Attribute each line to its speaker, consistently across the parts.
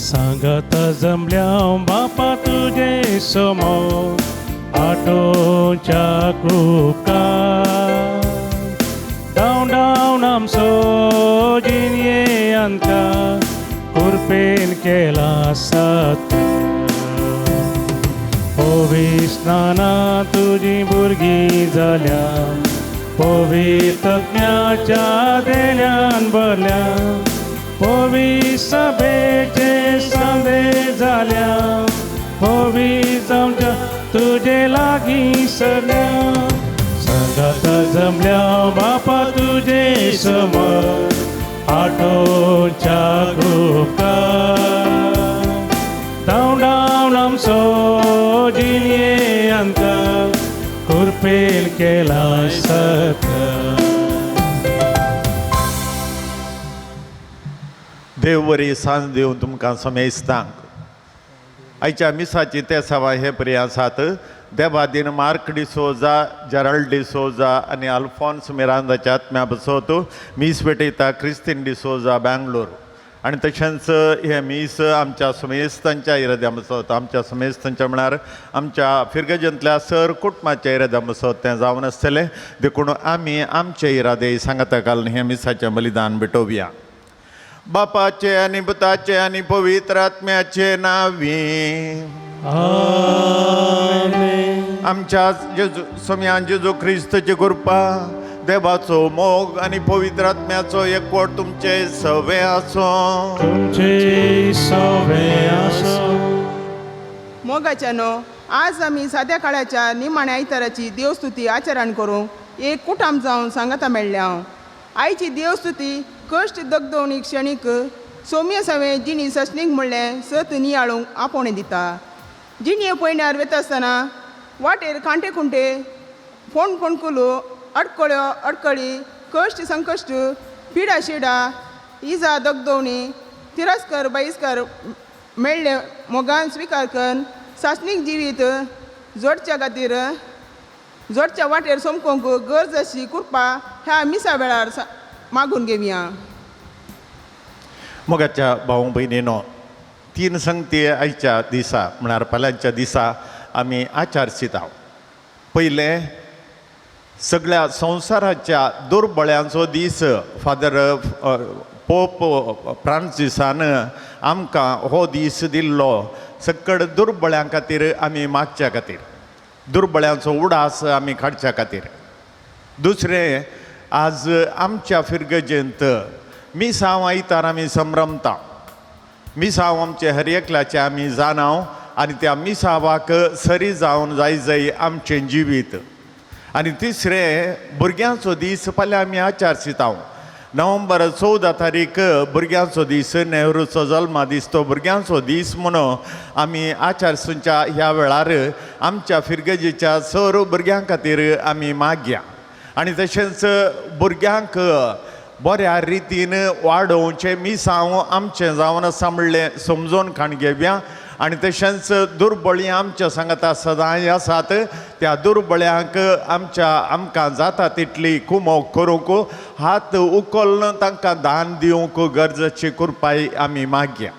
Speaker 1: सांगत जमल्या बापा तुझे समोर आठोच्या कृपा डाऊन डाऊन आमचो जिनये अंका कुरपेन केला सत पविस्नाना तुझी भुरगीं जाल्या पवित्रज्ञाच्या देण्यान भरल्या पवी सभेचे सांदे झाल्या पवी जावच्या तुझे लागीं सरल्या संगत जमल्या बापा तुझे समोर आठोच्या कृपा डाऊन डाऊन आमचो जिनये अंका कुरपेल केला सत
Speaker 2: देव बरी सांज दिवन तुमकां समेस्तांक आयच्या मिसाची ते सवा हे पर्यंत आसात देवादीन मार्क डिसोजा जेराल्ड डिसोजा आनी अल्फॉन्स मिरांदाच्या आत्म्या बसत मीस भेटयता क्रिस्तीन डिसोजा बँगलोर आनी तशेंच हे मीस आमच्या समेस्तांच्या इराद्यां बसत आमच्या समेस्तांच्या म्हळ्यार आमच्या फिरगजेंतल्या सर कुटुंबाच्या इराद्यां बसत तें जावन आसतलें देखून आमी आमचे इरादे सांगाता घालून हे मिसाचें बलिदान भेटोवया बापाचे आणि पुताचे आणि पवित्र आत्म्याचे नावी आमच्या समयान जेजू ख्रिस्ताची कृपा देवाचो मोग आणि पवित्र आत्म्याचो एकवट तुमचे सवे आसो
Speaker 3: मोगाच्यानो आज आमी साद्या काळाच्या निमाण्या आयताराची देवस्तुती आचरण करूंक एक कुटाम जावन सांगाता मेळ्ळ्या आयची देवस्तुती कश्ट दगदवणी क्षणीक सौम्य सवे जिणी सशनीक म्हणलें सत नियाळूंक आपोवणे दिता जिणये पयण्यार वता आसतना वाटेर खांटे खुंटे फोण फोणकुलो अडकळ्यो अडकळी कश्ट संकश्ट पिडा शिडा इजा दगदवणी तिरस्कार बहिस्कार मेळ्ळे मोगान स्विकार करून सासनीक जिवीत जोडच्या खातीर जोडच्या वाटेर सोमकोंक गरज अशी कृपा ह्या मिसा वेळार मागून घेवया
Speaker 2: मोगाच्या भाऊ भयणीनो तीन संगती आयच्या दिसा म्हळ्यार फाल्यांच्या दिसा आमी आचारशीत आहोत पयले सगळ्या संवसाराच्या दुर्बळ्यांचो दीस फादर पोप फ्रांसिसान आमकां हो दीस दिल्लो सकड दुर्बळ्यां खातीर आमी मागच्या खातीर दुर्बळ्यांचो उडास आमी काडच्या खातीर दुसरें आज आमच्या फिरगजेंत मिसांव आयतार आमी संभ्रमता मिसांव आमचे हर एकल्याचे आमी जाणाव आनी त्या मिसावाक सरी जावन जाय आमचें जिवीत आनी तिसरें भुरग्यांचो दीस फाल्यां आमी आचारशीत नोव्हेंबर 14 तारीख भुरग्यांचो दीस नेहरूचो जल्मा दीस तो भुरग्यांचो दीस म्हणून आमी आचारसुच्या ह्या वेळार आमच्या फिरगजेच्या सर भुरग्यां खातीर आमी मागया आनी तशेंच भुरग्यांक बऱ्या रितीन वाडोवचें मिसांव आमचें जावन आसा म्हणलें समजोन खाण घेवया आनी तशेंच दुर्बळीं आमच्या सांगाता सदांय आसात त्या दुर्बळ्यांक आमकां जाता तितली कुमोग करूंक हात उखलून तांकां दान दिवंक गरजेची कृपाय आमी मागया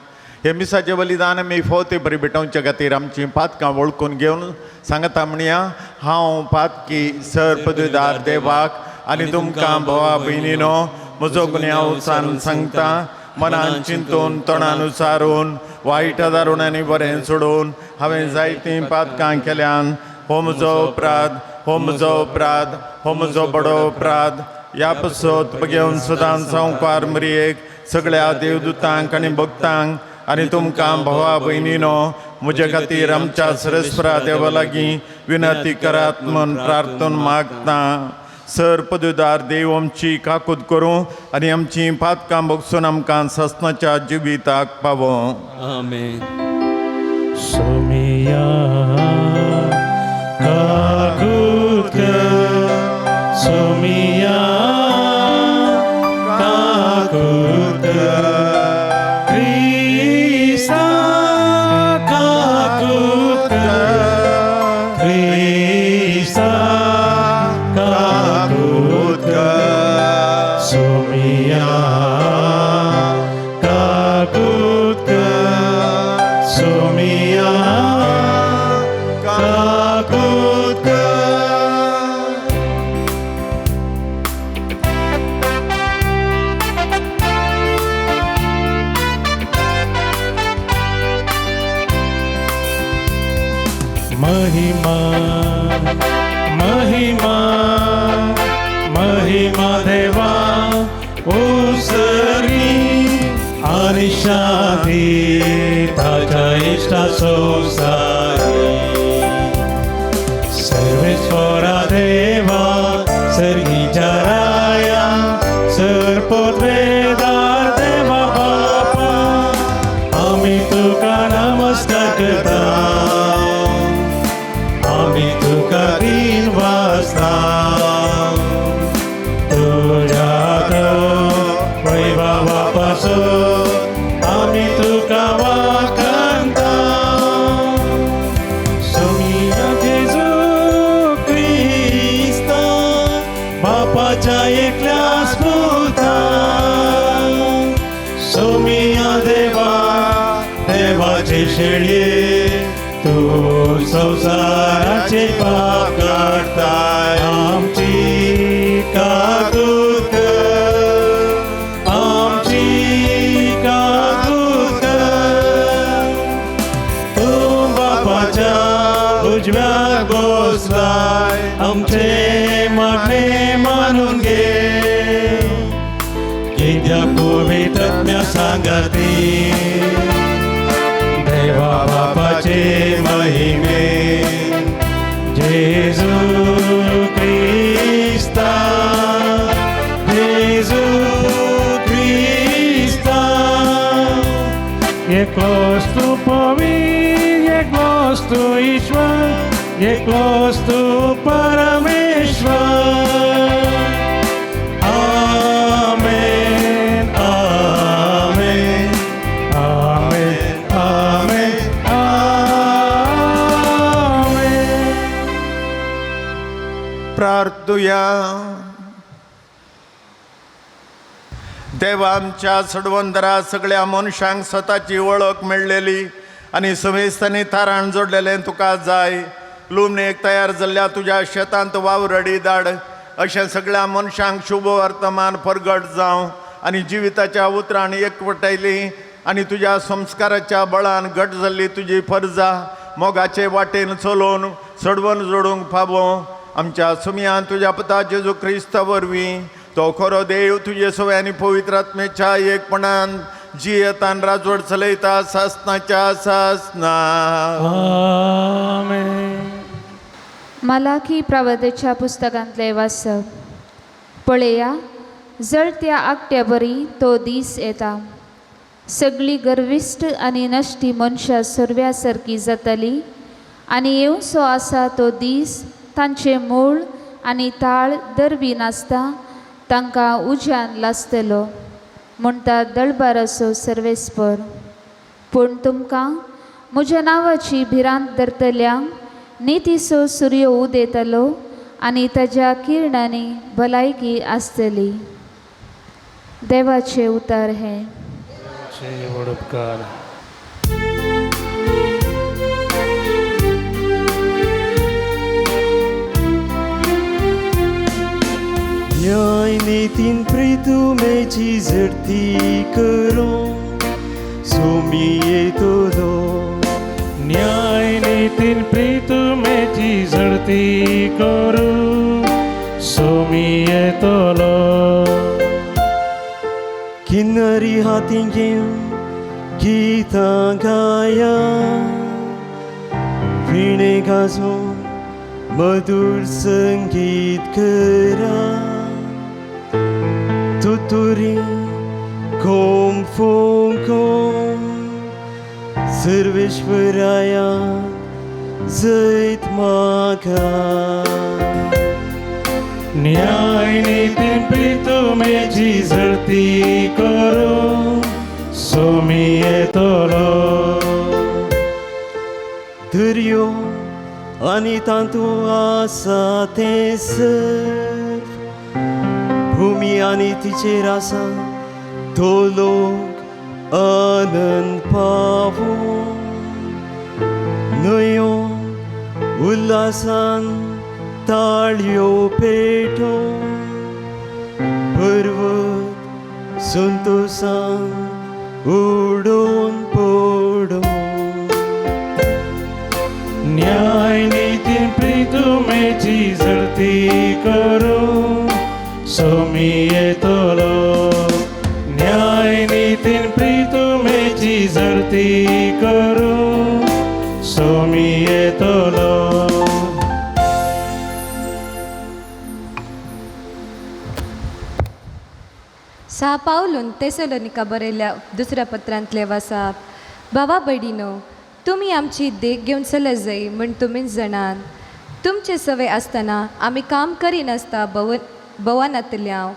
Speaker 2: हे मिसाचें बलिदान आमी फावती बरी भेटोवचे खातीर आमचीं पातकां वळखून घेवन सांगता म्हणया हांव पातकी सर पदवीदार देवाक आनी तुमकां भोवा भयणीनो म्हजो गुन्यांव सांगता मनान चिंतून तोंडान उचारून वायट दारून आनी बरें सोडून हांवें जायतीं पातकां केल्यान हो म्हजो अपराध हो म्हजो अपराध हो म्हजो बडो अपराध ह्या पसत घेवन सदां संवकार मरयेक सगळ्या देवदूतांक आनी भक्तांक आनी तुमकां भोवा भयणीनो म्हजे खातीर आमच्या सरस्वरा देवा लागीं विनंती करात म्हूण प्रार्थून मागता सर पदवीदार देव आमची काकूद करूं आनी आमची पातकां बगसून आमकां ससनाच्या जिविताक पावो
Speaker 4: आमेन
Speaker 1: सोमिया काकूद महिमा महिमा देवा उसरी आणि शांती ताच्या इष्टा संसारी सर्वेश्वरा देवा सर्गीच्या राया सर्पोद्वेदार देवा बापा आम्ही तुका नमस्कार करता आम्ही तुका दिन वाजता तुझ्यात वैभवापासून आम्ही तुका वाकंता सोमिया जेजू ख्रिस्त बापाच्या एकल्याच पुता सोमिया देवा देवाचे शेळये तू संसाराचे पाप काढताय आमची काकूत आमची काकूत तू बापाच्या उजव्या बसलाय आमचे मागणे मानून घे कित्याक पवित्रज्ञ सांगती देवा बापाचे महिमे जेजू ख्रिस्ता जेजू ख्रिस्ता एकलोच तू पवित्र एकलोच तू ईश्वर एकलोच तू परमेश्वर आमेन आमेन आमेन आमेन आमेन
Speaker 2: प्रार्थुया देवा आमच्या सडवंदरा सगळ्या मनशांक स्वताची वळख मेळलेली आनी समेस्तांनी थारान जोडलेलें तुका जाय लुमणेक तयार जाल्ल्या तुज्या शेतांत वावरडी धाड अशें सगळ्या मनशांक शुभ वर्तमान परगट जावं आनी जिविताच्या उतरांनी एकवटायली आनी तुज्या संस्काराच्या बळान घट जाल्ली तुजी फर्जा मोगाचे वाटेन चलोवन सडवण जोडूंक फावो आमच्या सुमयान तुज्या पुता जेजू क्रिस्ता वरवीं तो खरो देव तुजे सवयांनी पवित्र आत्मेच्या एकपणान जियेतान राजवट चलयता सासनाच्या सासना
Speaker 1: आमेन
Speaker 4: मलाखी प्रवतेच्या पुस्तकांतले वाचप पळया जळत्या आकट्या बरी तो दीस येता सगळी गर्विश्ट आनी नश्टी मनशां सर्व्या सारकी जातली आनी येवसो आसा तो दीस तांचे मूळ आनी ताळ दरबी नासता तांकां उज्यान लासतलो म्हणटा दळबाराचो सर्वेस्पर पूण तुमकां म्हज्या नांवाची भिरांत धरतल्यांक नितीचो सूर्य उदेतलो आनी ताज्या किरणांनी भलायकी आसतली देवाचे उतार हे
Speaker 1: उपकार
Speaker 5: न्याय नीतीन प्रितुमेची झडती करूं सोमी येतलो
Speaker 1: न्याय नीतीन प्रितुमेची झडती करू सोमी येतलो
Speaker 5: किन्नरी हातीन घेवन गीतां गाया विणे गाजोवन मधुर संगीत करा तुतुरी कोम फोंकोम सर्वेश्वराया जैत मागा
Speaker 1: न्याय नीतीन प्रितुमेची झडती करू सोमी येतलो
Speaker 5: दर्यो आनी तातूंत आसा तें सर्व भूमी आनी तिचेर आसा तो लोक आनंद पावो न्हंयो उल्हासान ताळयो पेटो पर्वत संतोषान उडोवन पडो
Speaker 1: न्याय नीतीन प्रितुमेची झडती येतलो न्याय नीतीन प्रितुमेची झरती करू सोमी येतलो.
Speaker 6: सा पावलून तेसलोनिका बरयल्या दुसऱ्या पत्रांतले वासाप. भावा भयणीनो, तुमी आमची देख घेवन चलत जाय म्हण तुमीच जाणात. तुमचे सवय आसतना आमी काम करिनासता भवनांतल्या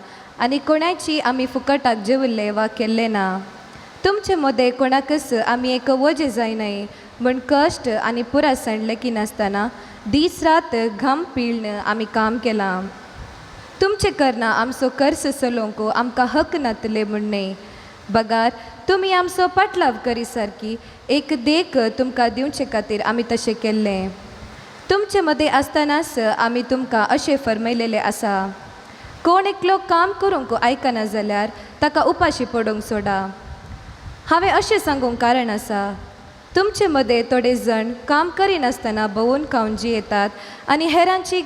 Speaker 6: आनी कोणाची आमी फुकटाक जेवल्ले वा केल्ले ना. तुमचे मदें कोणाकच आमी एक वजे जायनाय म्हण कश्ट आनी पुरा सणले की नासतना दीस रात घाम पिळन आमी काम केलां. तुमचे करना आमचो कर्ज चलोवंक आमकां हक नातले म्हणणे. बगार तुमी आमचो पाटलाव करी सारकी एक देख तुमकां दिवचे खातीर आमी तशें केल्लें. तुमचे मदें आसतनाच आमी तुमकां अशें फरमायलेलें आसा, कोण एकलो काम करूंक आयकना जाल्यार ताका उपाशी पडूंक सोडा. हांवें अशें सांगूंक कारण आसा, तुमचे मदें थोडे जण काम करिनासतना भोवून खावन जियेतात आनी हेरांची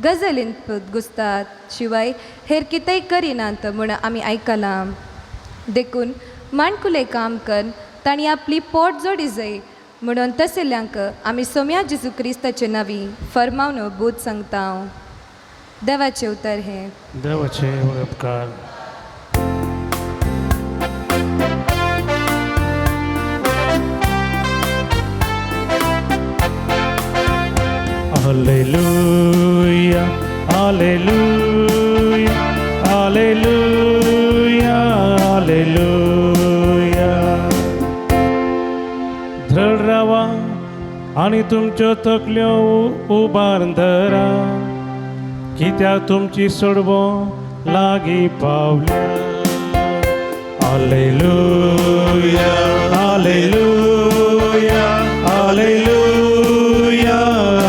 Speaker 6: गजालींत घुसतात. शिवाय हेर कितेंय करिनात म्हूण आमी आयकलां. देखून माणकुलें काम करून तांणी आपली पोट जोडी जाय म्हणून तसल्यांक आमी सोम्या जेजू क्रिस्ताचे नांवी फर्मावन बोध सांगता. देवाचें उतर हें.
Speaker 1: देवाचे उपकार. Alleluia, alleluia, alleluia, alleluia. धड रावा आनी तुमच्यो तकल्यो उबारून धरा, कित्याक तुमची सोडवो लागीं पावल्या. Alleluia, alleluia, alleluia,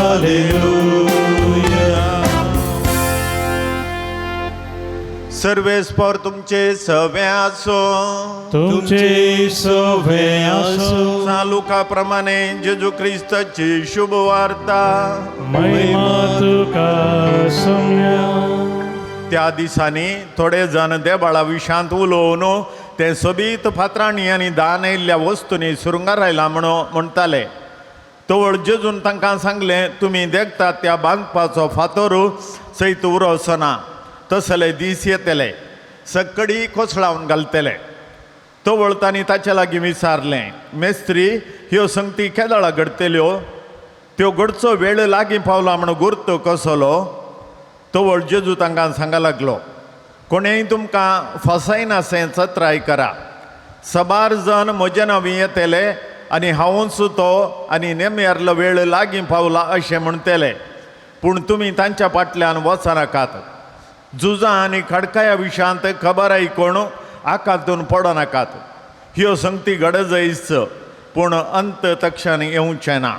Speaker 1: alleluia.
Speaker 2: सर्वेस्पर तुमचे सवे आसो.
Speaker 1: तुमचे सवे आसो.
Speaker 2: चालुका प्रमाणे जेजू ख्रिस्ताची शुभ वार्ता.
Speaker 1: महिमा तुका सोम्या.
Speaker 2: त्या दिसांनी थोडे जण देबाळा विशांत उलोवन ते सोबीत फातरांनी आनी दान येयल्ल्या वस्तूंनी सुरुंगार आयला म्हणटाले. तवळ जेजून तांकां सांगलें, तुमी देखतात त्या बांदपाचो फातर सयत उरसना. तसले दीस येतले, सक्कडी कोसळावन घालतले. तवळ तांणी ताचे लागीं विचारलें, मेस्त्री, ह्यो संगती केदाळा घडतल्यो? त्यो घडचो वेळ लागीं पावला म्हण गुर्त कसलो? तवळ जेजू तांकां सांगा लागलो, कोणेय तुमकां फसायनासें चत्राय करा. सबार जण म्हजे नांवी येतले आनी हांवूच तो आनी नेम्यारलो वेळ लागीं पावला अशें म्हणटले. पूण तुमी तांच्या फाटल्यान वचनाकात. झुजां आनी खडकाया विशांत खबर आयकून आकांतून पडनाकात. ह्यो संगती घडजयच, पूण अंत तक्षण येवचें ना.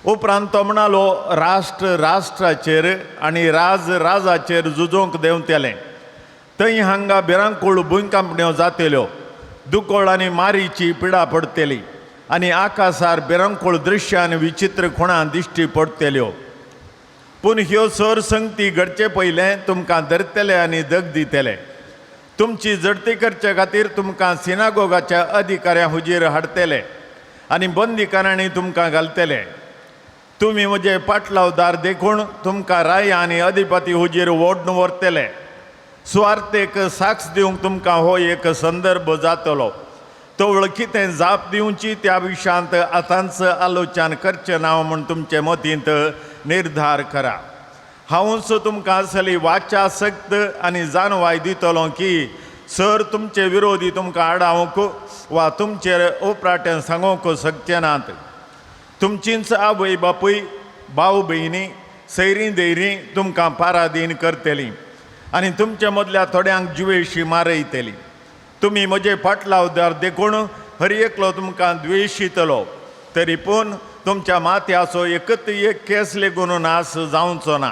Speaker 2: उपरांत तो म्हणालो, राष्ट्र राष्ट्राचेर आनी राज राजाचेर झुजोवंक देंवतलें. थंय हांगा भिरांकूळ भुंयकांपण्यो जातल्यो, दुकोळ आनी मारीची पिडा पडटली आनी आकाशार भिरांकूळ दृश्य आनी विचित्र खुणां दिश्टी पडटल्यो. पूण ह्यो सर संगती घडचे पयलें तुमकां धरतले आनी दग दितले. तुमची जडती करचे खातीर तुमकां सिनागोगाच्या अधिकाऱ्या हुजीर हाडटले आनी बंदीकारांनी तुमकां घालतले. तुमी म्हजे पाटलावदार देखून तुमकां राय आनी अधिपती हुजीर ओडून व्हरतले. सुवार्थेक साक्ष दिवंक तुमकां हो एक संदर्भ जातलो. तवळ कितें जाप दिवची त्या विशांत आतांच आलोचन करचें ना म्हूण तुमचे मतींत निर्धार करा. हांवूच तुमकां असली वाचा सक्त आनी जानवाय दितलो की सर तुमचे विरोधी तुमकां आडावंक वा तुमचेर उपराटें सांगूंक शकचे नात. तुमचींच आवय बापूय भाव भयणी सैरीं दैरीं तुमकां पाराधीन करतलीं आनी तुमचे मदल्या थोड्यांक जिवेशी मारयतलीं. तुमी म्हजे पाटलावदार देखून हर एकलो तुमकां द्वेशितलो. तरी पूण तुमच्या माथ्याचो एकच एक केस लेगून नाश जावचो ना.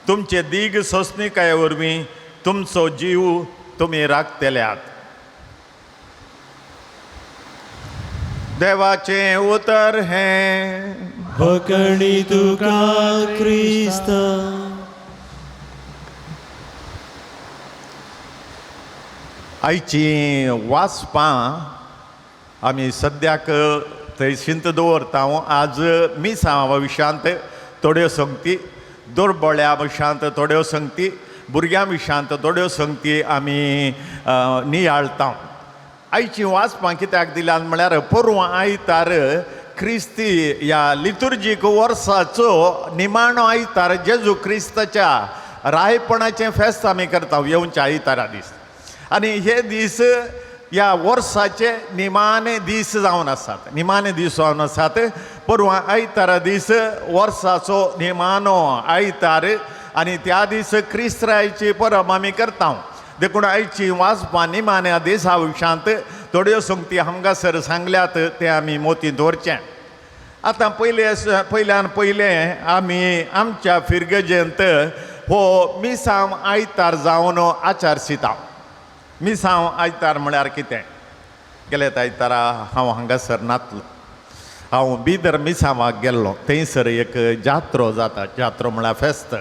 Speaker 2: तुमचे दीग सोंसणिकाये वरवीं तुमचो जीव तुमी राखतल्यात. देवाचें उतर हें.
Speaker 5: भकणी तुका क्रिस्ता.
Speaker 2: आयची वाचपां आमी सद्याक थंय शिंत दवरता आज मिसा विशांत थोड्यो संगती दोरबोळ्या विशांत थोड्यो संगती भुरग्यां विशांत थोड्यो संगती आमी नियाळटा आयची वाचपां कित्याक दिल्यात म्हळ्यार परवां आयतार क्रिस्ती ह्या लितुर्जीक वर्साचो निमाणो आयतार जेजू क्रिस्ताच्या रायपणाचें फेस्त आमी करता येवच्या आयतारा दीस आनी हे दीस ह्या वर्साचे निमाणे दीस जावन आसात निमाणे दीस जावन आसात परवां आयतारा दीस वर्साचो निमाणो आयतार आनी त्या दीस क्रिस्त्रायची परब आमी करता देखून आयची वाचपां निमाण्या दिसा विशांत थोड्यो संगती हांगासर सांगल्यात ते आमी मोती दवरचें आतां पयल्यान पयलें आमी आमच्या फिरगजेंत हो मिसांव आयतार जावन आचारशिता मिसांव आयतार म्हळ्यार कितें गेले आयतारा हांव हांगासर नातलो हांव बिदर मिसांवाक गेल्लो थंयसर एक जात्रो जाता जात्रो म्हळ्यार फेस्त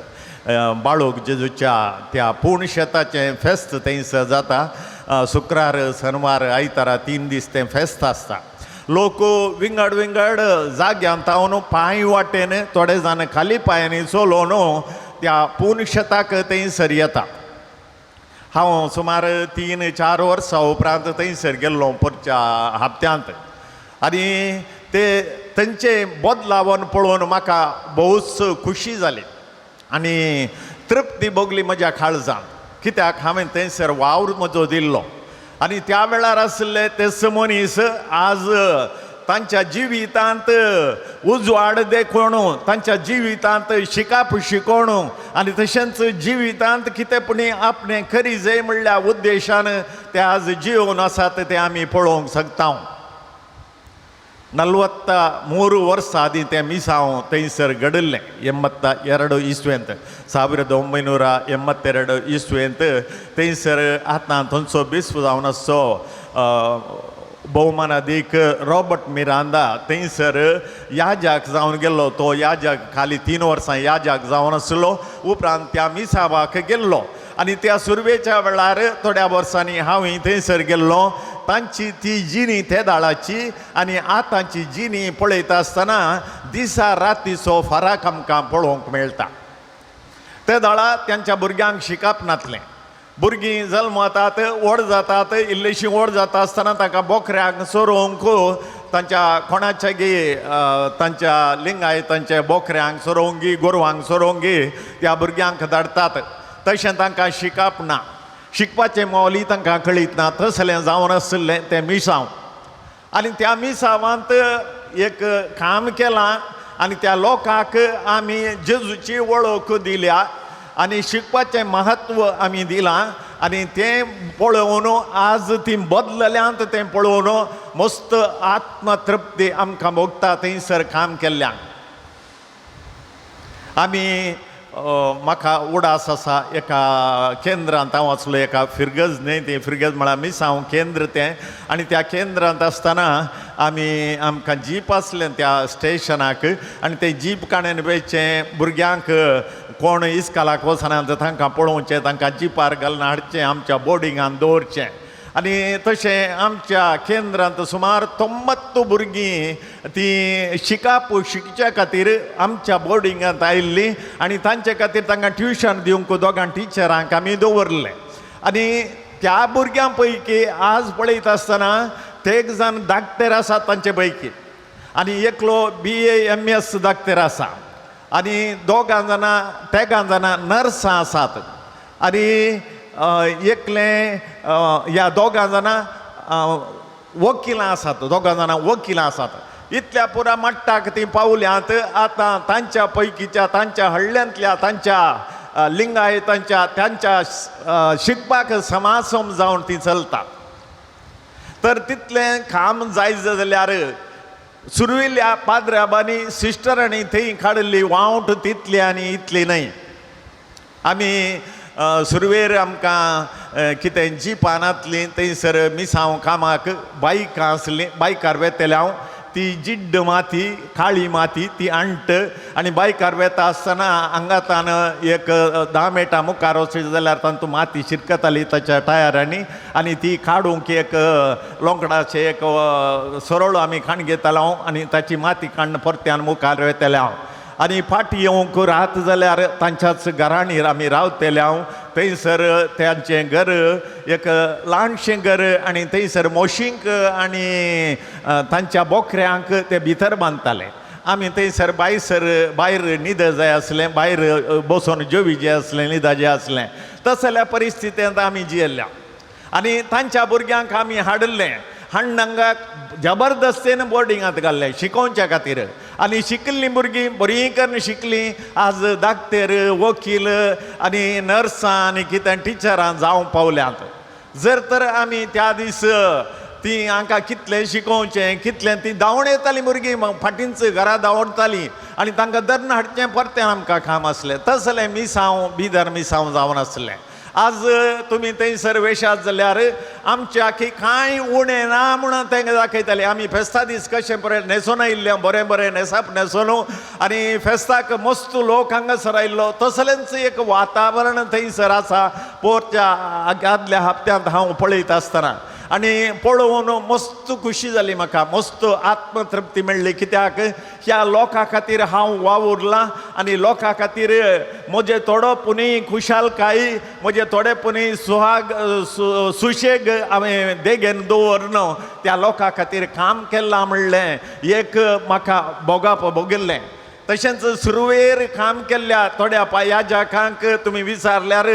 Speaker 2: बाळूक जेजूच्या त्या पूर्ण शेताचें फेस्त थंयसर जाता शुक्रार शेनवार आयतारा 3 दीस तें फेस्त आसता लोक विंगड विंगड जाग्यांत तावन पांय वाटेन थोडे जाण खाली पांयांनी चलोवन त्या पूर्ण शेताक थंयसर येता हांव सुमार 3-4 वर्सां उपरांत थंयसर गेल्लो परच्या हप्त्यांत आनी ते थंयचे बदलावन पळोवन म्हाका भोवूच खुशी जाली आनी तृप्ती भोगली म्हज्या काळजांत कित्याक हांवें थंयसर वावर म्हजो दिल्लो आनी त्या वेळार आसले ते मनीस आज तांच्या जिवितांत उजवाड देखून तांच्या जिवितांत शिकाप शिकोवन आनी तशेंच जिवितांत कितेंपणी आपणें करी जाय म्हणल्या उद्देशान ते आज जिवन आसात ते आमी पळोवंक शकता 43 वर्सां आदीं तें मिसांव थंयसर घडल्लें 82 इस्वेंत 1982 इस्वेंत थंयसर आतां थंयचो बिस्प जावन आसचो भोवमानादीक रॉबर्ट मिरांदा थंयसर याजक जावन गेल्लो तो याजक खाली 3 वर्सां याजक जावन आसलो उपरांत त्या मिसावाक गेल्लो आनी त्या सुरवेच्या वेळार थोड्या वर्सांनी हांवें थंयसर गेल्लो तांची ती जिणी ते दाळाची आनी आतांची जिणी पळयता आसतना दिसा रातीचो फरक आमकां पळोवंक मेळटा ते दाळा तांच्या भुरग्यांक शिकप नासलें भुरगीं जल्मतात व्हड जातात इल्लीशीं व्हड जाता आसतना ताका बोकऱ्यांक सोरोवंक तांच्या कोणाच्यागी तांच्या लिंगाय तांच्या बोकऱ्यांक सोरोवंगी गोरवांक सोरोवंगी त्या भुरग्यांक धाडटात तशें तांकां शिकप ना शिकपाचें मौली तांकां कळीत ना तसलें जावन आसलें तें मिसांव आनी त्या मिसांवांत एक काम केलां आनी त्या लोकांक आमी जेजूची वळख दिल्या आनी शिकपाचें महत्व आमी दिलां आनी तें पळोवन आज ती बदलल्यांत तें पळोवन मस्त आत्मतृप्ती आमकां भोगता थंयसर काम केल्ल्यान आमी म्हाका उडास आसा एका केंद्रांत हांव वचलो एका फिरगज न्ही तें फिरगज म्हळ्यार मिसांव केंद्र तें आनी त्या केंद्रांत आसतना आमकां जीप आसलें त्या स्टेशनाक आनी तें जीप काणेन वेचें भुरग्यांक कोण इस्कालाक वचना तांकां पळोवचें तांकां जिपार घालून हाडचें आमच्या बोर्डिंगान दवरचें आनी तशें आमच्या केंद्रांत सुमार 90 भुरगीं ती शिकप शिकचे खातीर आमच्या बोर्डिंगांत आयिल्लीं आनी तांचे खातीर तांकां ट्युशन दिवंक दोगां टिचरांक आमी दवरलें आनी त्या भुरग्यां पैकी आज पळयता आसतना ते एक जाण धाकटेर आसात तांचे पैकी आनी एकलो BA MS धाकटेर आसा आनी दोगां जाणां नर्सां आसात आनी एकलें ह्या दोगां जाणां वकिलां आसात इतल्या पुरा मट्टाक ती पावल्यांत आतां तांच्या पैकीच्या तांच्या हळ्ळ्यांतल्या तांच्या लिंगायतांच्या तांच्या शिकपाक समासम जावन ती चलता तर तितलें काम जाय जाल्यार सुरविल्ल्या पाद्र्याबांनी सिस्टरांनी थंय काडली वावट तितली आनी इतली न्हय आमी सुरवेर आमकां कितें जीपानांतलीं थंयसर मिसांव कामाक बायकां आसलीं बायकार वेतेले हांव ती जिड्ड माती काळी माती ती आणट आणि बायकार वेता आसतना आंगातान एक 10 मिनटां मुखार वचत जाल्यार तातूंत माती शिरकताली ताच्या टायरांनी आनी ती काडूंक एक लोंकडाचे एक सरळ आमी खाण घेतालो आनी ताची माती काडून परत्यान मुखार वेताले हांव आनी फाटी येवंक रात जाल्यार तांच्याच घरांनी आमी रावतले हांव थंयसर त्यांचें घर एक ल्हानशें घर आनी थंयसर मोशींक आनी तांच्या बोकऱ्यांक ते भितर बांदताले आमी थंयसर भायर न्हिद जाय आसलें भायर बसून जेवी आसलें न्हिदाचें आसलें तसल्या परिस्थितींत आमी जियेल्ल्या आनी तांच्या भुरग्यांक आमी हाडलें हाडनांगाक जबरदस्तीन बोर्डिंगांत घाल्लें शिकोवच्या खातीर आनी शिकल्लीं भुरगीं बरीं करून शिकलीं आज धाकटेर वकील आनी नर्सां आनी कितें टिचरां जावं पावल्यांत जर तर आमी त्या दीस ती हांकां कितलें शिकोवचें कितलें ती धांवून येतालीं भुरगीं फाटींच घरा धांवतालीं आनी तांकां धरून हाडचें परतें आमकां काम आसलें तसलें मिसांव बिदर मिसांव जावन आसलें आज तुमी थंयसर वेशात जाल्यार आमच्या की कांय उणें ना म्हणून तेंकां दाखयताले आमी फेस्ता दीस कशें बरें न्हेसून आयिल्ले बरें बरें न्हेसाप न्हेसून आनी फेस्ताक मस्त लोक हांगासर आयिल्लो तसलेंच एक वातावरण थंयसर आसा पोरच्या आदल्या हप्त्यांत हांव पळयत आसतना आनी पळोवन मस्त खुशी जाली म्हाका मस्त आत्मतृप्ती मेळ्ळी कित्याक ह्या लोकां खातीर हांव वावुरलां आनी लोकां खातीर म्हजे थोडोपुनी खुशालकाय म्हजे थोडेपुनी सुहाग सुशेग हांवें देगेन दवरन त्या लोकां खातीर काम केलां म्हणलें एक म्हाका बोगाप भोगिल्लें तशेंच सुरवेर काम केल्ल्या थोड्या याजकांक तुमी विचारल्यार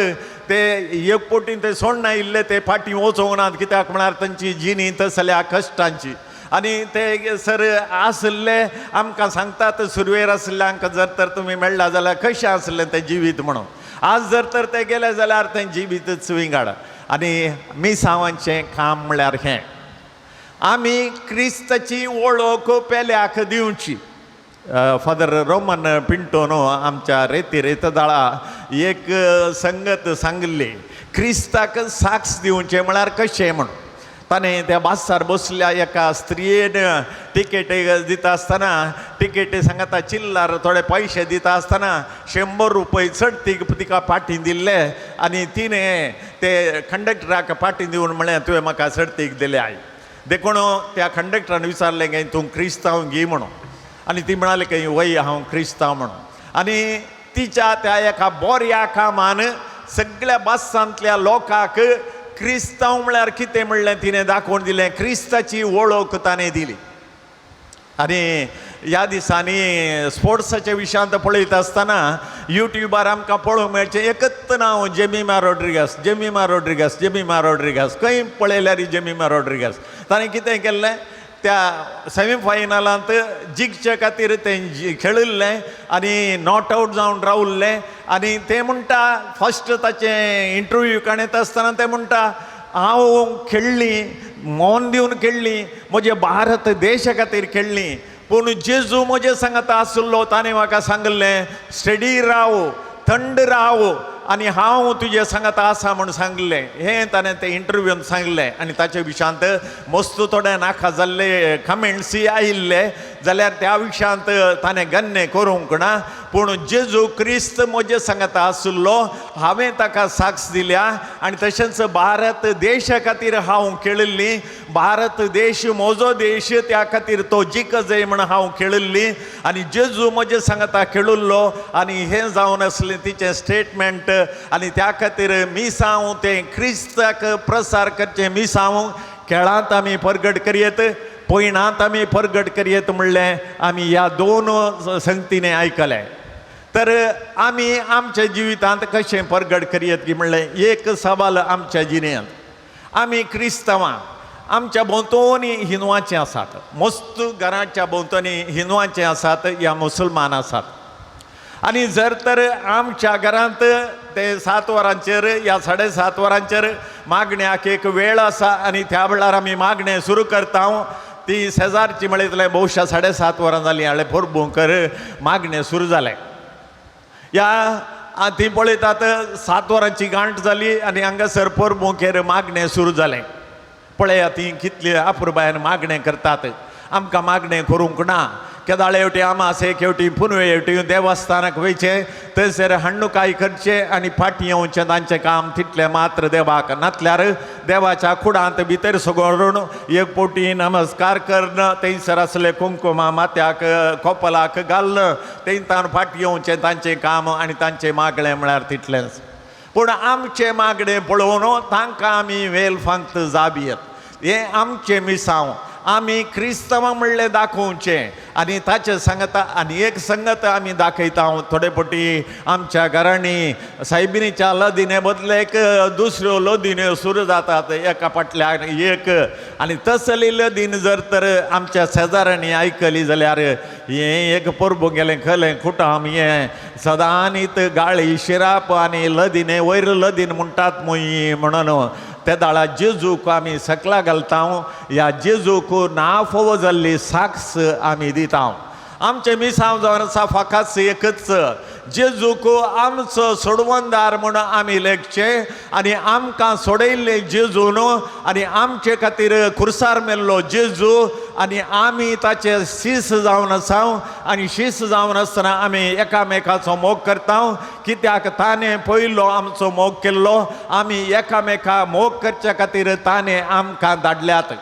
Speaker 2: ते एक पोटीन ते सोडून आयिल्ले ते फाटीं वचोंक नात कित्याक म्हळ्यार तांची जिणी तसल्या कश्टांची आनी ते सर आसले आमकां सांगतात सुरवेर आसल्यांक जर तर तुमी मेळ्ळा जाल्यार कशें आसलें तें जिवीत म्हणून आज जर तर ते गेले जाल्यार तें जिवीतच विंगाड आनी मिसांवांचें काम म्हळ्यार हें आमी क्रिस्ताची वळख पेल्याक दिवची फादर रोमन पिंटो न्हू आमच्या रेतदाळा एक संगत सांगली क्रिस्ताक साक्स दिवचें म्हळ्यार कशें म्हणून ताणें त्या बासार बसल्या एका स्त्रियेन टिकेट दिता आसतना टिकेटी सांगता चिल्लार थोडे पयशे दिता आसतना 100 रुपया चड तिका फाटीं दिल्ले आनी तिणें ते कंडक्टराक फाटीं दिवन म्हळें तुवें म्हाका सर्तीक दिले आय देखून त्या कंडक्टरान विचारलें काय तूं क्रिस्तांव घे म्हणून आनी ती म्हणाली की वय हांव क्रिस्तांव म्हणून आनी तिच्या त्या एका बऱ्या कामान सगळ्या बासांतल्या लोकांक क्रिस्तांव म्हळ्यार कितें म्हणलें तिणें दाखोवन दिलें क्रिस्ताची वळख ताणें दिली आनी ह्या दिसांनी स्पोर्ट्साच्या विशयांत पळयत आसतना युट्यूबार आमकां पळोवंक मेळचें एकच नांव जेमिमा रोड्रिगस खंय पळयल्यार जेमिमा रोड्रिगस ताणें कितें केल्लें त्या सेमीफायनलांत जिखचे खातीर तें खेळिल्लें आनी नॉट आवट जावन रावल्लें आनी तें म्हणटा फस्ट ताचें इंटरव्यू काडयत आसतना तें म्हणटा हांव खेळ्ळी मोन दिवन खेळ्ळी म्हजे भारत देशा खातीर खेळ्ळी पूण जेजू म्हजे सांगता आसलो ताणें म्हाका सांगलें स्टेडी राव थंड राव आनी हांव तुजे सांगता आसा म्हूण सांगलें हें ताणें ते इंटरव्यून सांगलें आनी ताचे विशयांत मस्त थोडे नाका जाल्ले कमेंट्सी आयिल्ले जाल्यार त्या विशयांत ताणें गन्य करूंक ना पूण जेजू क्रिस्त म्हजे सांगता आसलो हांवें ताका साक्ष दिल्या आनी तशेंच भारत देशा खातीर हांव खेळिल्ली भारत देश म्हजो देश त्या खातीर तो जिखजय म्हण हांव खेळिल्ली आनी जेजू म्हजे सांगता खेळिल्लो आनी हें जावन आसलें तिचें स्टेटमेंट आनी त्या खातीर मिसांव तें क्रिस्ताक प्रसार करचें मिसांव खेळांत आमी परगट करयेत पयणांत आमी परगट करयेत म्हणलें आमी ह्या 2 संगतीने आयकलें तर आमी आमच्या जिवितांत कशें परगट करयेत की म्हणलें एक सवाल आमच्या जिणेंत आमी क्रिस्तांवां आमच्या भोंवतणी हिंदुवांचे आसात मस्त घराच्या भोंवतणी हिंदुवांचे आसात या मुसलमान आसात आनी जर तर आमच्या घरांत ते 7 वरांचेर या 7:30 वरांचेर मागण्याक एक वेळ आसा आनी त्या वेळार आमी मागणें सुरू करता ती शेजारची म्हळयतलें भोवशा 7:30 वरां जालीं हाळे फोरबुंकर मागणें सुरू जालें या ती पळयतात 7 वरांची गांठ जाली आनी हांगासर फोरबुंकेर मागणें सुरू जालें पळया ती कितली अपुरबायेन मागणें करतात आमकां मागणें करूंक ना केदाळे हेवटी आमासे हेवटी पुनवे हेवटी देवस्थानाक वयचे थंयसर हण्णुकाय करचे आनी फाटीं येवचें तांचें काम तितलें मात्र देवाक नातल्यार देवाच्या कुडांत भितर सगळून एक पोटी नमस्कार करणं थंयसर असले कुंकुमा माथ्याक कोपलाक घालणं थंयतान फाटीं येवचें तांचें काम आनी तांचें मागणें म्हळ्यार तितलेंच पूण आमचें मागणें पळोवन तांकां आमी वेल फांक्त जाबयेत हें आमचें मिसांव आमी क्रिस्तवां म्हणलें दाखोवचें आनी ताचे सांगता आनी एक संगत आमी दाखयता थोडे पटी आमच्या घरांनी सायबिणीच्या लदिने बदलेक दुसऱ्यो लदिन्यो सुरू जातात एका फाटल्यान एक आनी तसली लदीन जर तर आमच्या शेजाऱ्यांनी आयकली जाल्यार हें एक परबो गेलें खलें खुटाम हें सदांनीत गाळी शिराप आनी लदिने वयर लदीन म्हणटात मुई म्हणून त्या दाळा जेजूक आमी सकला घालता ह्या जेजूक ना फोव जाल्ली साक्स आमी दिता आमचे मिसांव जावन आसा फकत एकच जेजूक आमचो सोडवंदार म्हणून आमी लेखचे आनी आमकां सोडयल्ले जेजून आनी आमचे खातीर खुर्सार मेल्लो जेजू आनी आमी ताचे शीस जावन आसा आनी शीस जावन आसतना आमी एकामेकाचो मोग करता कित्याक ताणें पयलो आमचो मोग केल्लो आमी एकामेका मोग करचे खातीर ताणें आमकां धाडल्यात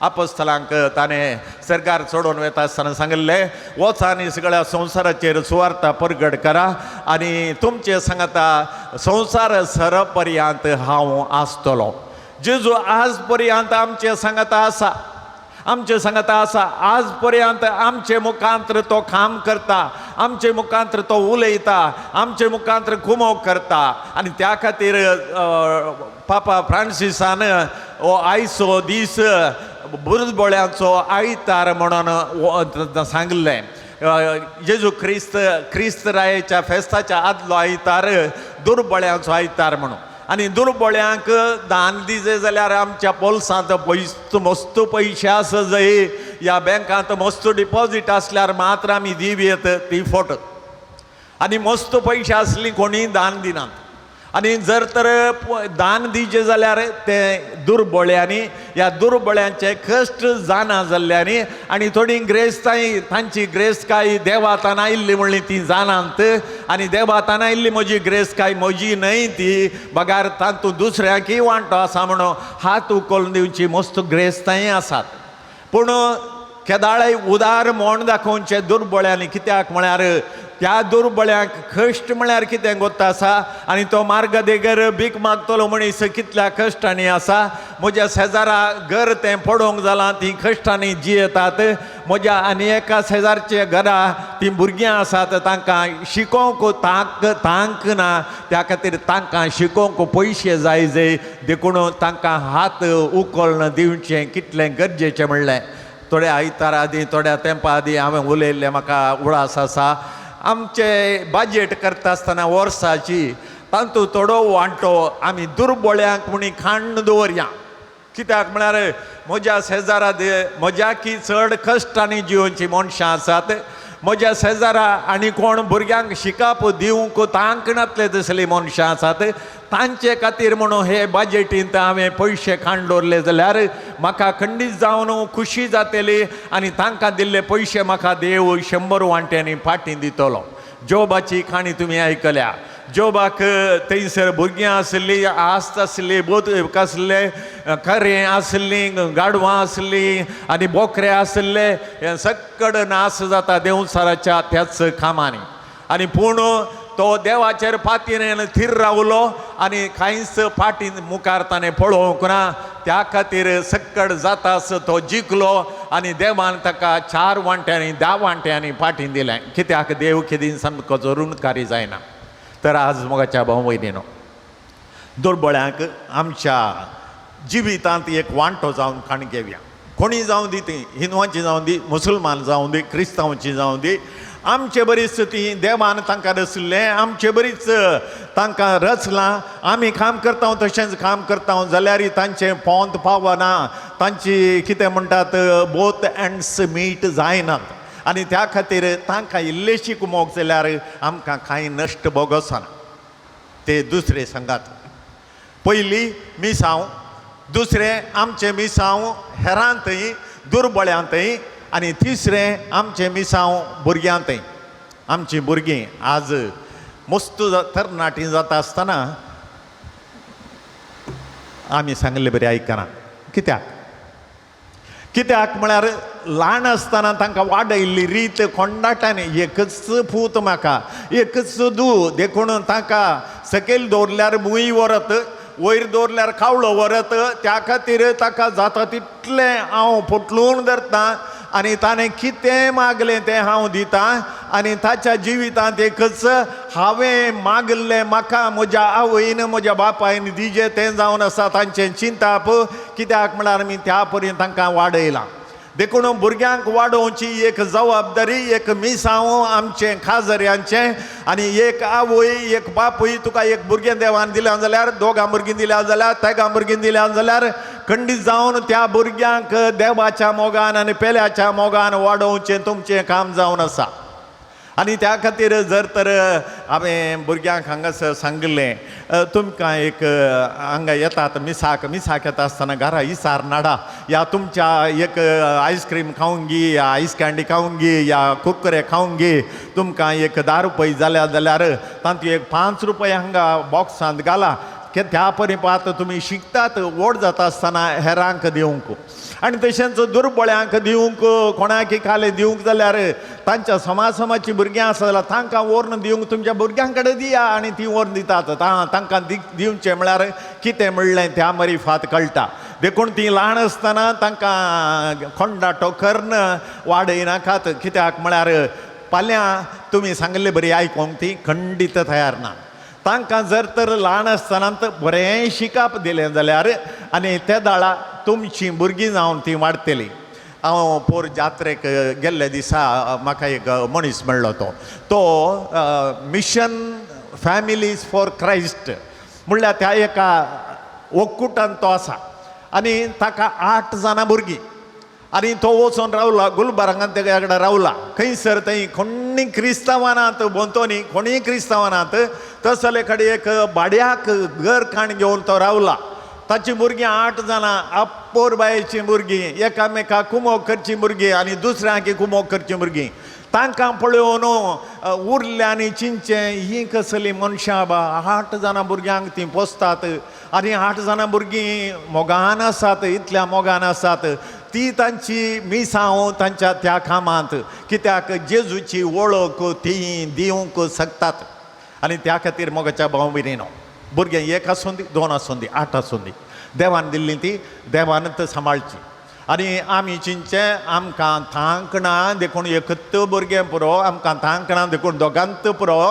Speaker 2: आपोस्तलांक ताणें सरकार सोडून वता आसतना सांगलें वच आनी सगळ्या संवसाराचेर सुवार्ता परगट करा आनी तुमचे सांगता संवसार सर पर्यंत हांव आसतलो जेजू आज पर्यंत आमचे सांगता आसा आमचे सांगता आसा आज पर्यंत आमचे मुखांतर तो काम करता आमचे मुखांतर तो उलयता आमचे मुखांतर कुमोग करता आनी त्या खातीर पापा फ्रांसिसान हो आयचो दीस बुरजबोळ्याचो आयतार म्हणून सांगलें जेजू क्रिस्त रायेच्या फेस्ताच्या आदलो आयतार दुर्बळ्याचो आयतार म्हणून आनी दुर्बळ्यांक दान दिजे जाल्यार आमच्या पोल्सांत मस्त पयशे आसा जंय ह्या बँकांत मस्त डिपॉझीट आसल्यार मात्र आमी दिवयेत ती फोट आनी मस्त पयशे आसली कोणी दान दिनात आनी जर तर दान दिजे जाल्यार ते दुर्बळ्यांनी ह्या दुर्बळ्यांचे कश्ट जाना जाल्ल्यानी आनी थोडी ग्रेस्ताय तांची ग्रेस्तकाय देवातान आयिल्ली म्हणली ती जानांत आनी देवातान आयिल्ली म्हजी ग्रेस्तकाय म्हजी न्हय ती बगार तातूंत दुसऱ्याकय वांटो आसा म्हणून हात उखलून दिवची मस्त ग्रेस्ताय आसात पूण केदाळे उदार मोण दाखोवचे दुर्बळ्यांनी कित्याक म्हळ्यार त्या दुर्बळ्यांक कश्ट म्हळ्यार कितें गोत्ता आसा आनी तो मार्गदेगर भीक मागतलो मनीस कितल्या कश्टांनी आसा म्हज्या शेजारा घर तें पडोवंक जालां ती कश्टांनी जियेतात म्हज्या आनी एका शेजारचे घरा ती भुरगीं आसात तांकां शिकोवंक तांक ना त्या खातीर तांकां शिकोवंक पयशे जाय देखून तांकां हात उखलून दिवचें कितलें गरजेचें म्हणलें थोड्या आयतारा आदीं थोड्या तेंपा आदीं हांवें उलयल्लें म्हाका उडास आसा आमचे बाजेट करता आसतना वर्साची तातूंत थोडो वांटो आमी दुर्बळ्यांक म्हणी खाण दवरया कित्याक म्हळ्यार म्हज्या शेजारा म्हज्याकी चड कश्टांनी जिवोवची मनशां आसात म्हज्या शेजारा आनी कोण भुरग्यांक शिकाप दिवंक तांक नातले तसली मनशां आसात तांचे खातीर म्हणून हे बाजेटींत हांवें पयशे खाण दवरले जाल्यार म्हाका खंडीत जावन खुशी जातली आनी तांकां दिल्ले पयशे म्हाका देव 100 वांट्यांनी फाटीं दितलो जोबाची खाणी तुमी आयकल्या जोबाक थंयसर भुरगीं आसलीं आस्त आसली बोत कसले खरें आसलीं गाडवां आसलीं आनी बोकरे आसले हें सक्कड नास जाता देंवसाराच्या त्याच कामांनी आनी पूण तो देवाचेर फातीन थीर रावलो आनी कांयच फाटीं मुखार ताणें पळोवंक ना त्या खातीर सक्कड जातास तो जिखलो आनी देवान ताका 4 वांट्यांनी 10 वांट्यांनी फाटीं दिलें कित्याक देव केदीन सामको ऋणकारी जायना तर आज मोगाच्या भाव भयणीनो दुर्बळ्यांक आमच्या जिवितांत एक वांटो जावन खाण घेवया कोणी जावं दी ती हिंदुवांची जावं दी मुसलमान जावं दी क्रिस्तांवांची जावं दी आमचे बरीच ती देवान तांकां रचलें आमचे बरीच तांकां रचलां आमी काम करता तशेंच काम करता जाल्यार तांचें पोंत पावना तांची कितें म्हणटात बोथ एंड्स मीट जायनात आनी त्या खातीर तांकां इल्लेशी कुमोग जाल्यार आमकां कांय नश्ट बोगोसना ते दुसरे सांगात पयली मिसांव दुसरें आमचें मिसांव हेरांतय दुर्बळ्यांतय आनी तिसरें आमचें मिसांव भुरग्यांतय आमचीं भुरगीं आज मस्त तरणाटीं जाता आसतना आमी सांगलें बरें आयकना. कित्याक म्हळ्यार ल्हान आसतना तांकां वाडयल्ली रीत कोंडाटांनी एकच पूत म्हाका एकच दूं देखून ताका सकयल दवरल्यार मुई व्हरत वयर दवरल्यार कावळो व्हरत त्या खातीर ताका जाता तितलें हांव फटलून धरतां आनी ताणें कितें मागलें तें हांव दितां आनी ताच्या जिवितांत एकच हांवें मागल्लें म्हाका म्हज्या आवयन म्हज्या बापायन दिजें तें जावन आसा तांचें चिंताप. कित्याक म्हळ्यार आमी त्या पर्यंत तांकां वाडयलां. देखून भुरग्यांक वाडोवची एक जबाबदारी एक मिसांव आमचें खाजऱ्यांचें. आनी एक आवय एक बापूय तुका एक भुरगें देवान दिलें जाल्यार दोगां भुरगीं दिल्या जाल्यार तेगां भुरगीं दिल्या जाल्यार खंडीत जावन त्या भुरग्यांक देवाच्या मोगान आनी पेल्याच्या मोगान वाडोवचें तुमचें काम जावन आसा. आनी त्या खातीर जर तर हांवें भुरग्यांक हांगासर सांगलें तुमकां एक हांगा येतात मिसाक येता आसतना घरा इसार नाडा या तुमच्या एक आयस्क्रीम खावंक गी या आयस कँडी खावंक गी या कुरकुरे खावंक गी तुमकां एक 10 रुपये जाल्यार तांतूं एक 5 रुपये हांगा बॉक्सांत घाला की त्या परिपात तुमी शिकतात व्हड जाता आसतना हेरांक दिवंक आनी तशेंच दुर्बळ्यांक दिवंक कोणाक खालें दिवंक जाल्यार तांच्या समाजाची भुरगीं आसा जाल्यार तांकां व्हरून दिवंक तुमच्या भुरग्यां कडेन दिया आनी ती व्हरून दितात तांकां दिवचें म्हळ्यार कितें म्हणलें त्या मरीफात कळटा. देखून ती ल्हान आसतना तांकां खोंडाटो करन वाडयनाकात. कित्याक म्हळ्यार फाल्यां तुमी सांगलें बरी आयकोंक ती खंडीत तयार ना. तांकां जर तर ल्हान आसतनाच बरें शिकप दिलें जाल्यार आनी त्या दाळा तुमचीं भुरगीं जावन ती वाडटलीं. हांव पोर जात्रेक गेल्ले दिसा म्हाका एक मनीस मेळ्ळो तो मिशन फॅमिलीज फॉर क्रायस्ट म्हणल्यार त्या एका ओकुटान तो आसा आनी ताका 8 जाणां भुरगीं आनी तो वचून रावला गुलबर्गांत तेच्या कडेन रावला. खंयसर थंय कोणी क्रिस्तांवानात बोंतोनी कोणीय क्रिस्तांवानात तसले कडेन एक भाड्याक घर खाण घेवन तो रावला. ताची भुरगीं 8 जाणां आप्पोर बायेचीं भुरगीं एकामेकाक कुमोग करचीं भुरगीं आनी दुसऱ्यांक कुमोग करचीं भुरगीं. तांकां पळोवन उरलें आनी चिंचें ही कसलीं मनशां बा 8 जाणां भुरग्यांक तीं पोसतात आनी 8 जाणां भुरगीं मोगान आसात इतल्या मोगान आसात. ती तांची मिसांव तांच्या त्या कामांत कित्याक जेजूची वळख ती दिवंक शकतात. आनी त्या खातीर मोगाच्या भाव भयणीनो भुरगें 1 आसूं दी 2 आसूं दी 8 आसूं दी देवान दिल्ली ती देवानच सांबाळची. आनी आमी चिंचें आमकां थांकणा देखून एकच भुरगें पुरो आमकां थांकणा देखून दोगांत पुरो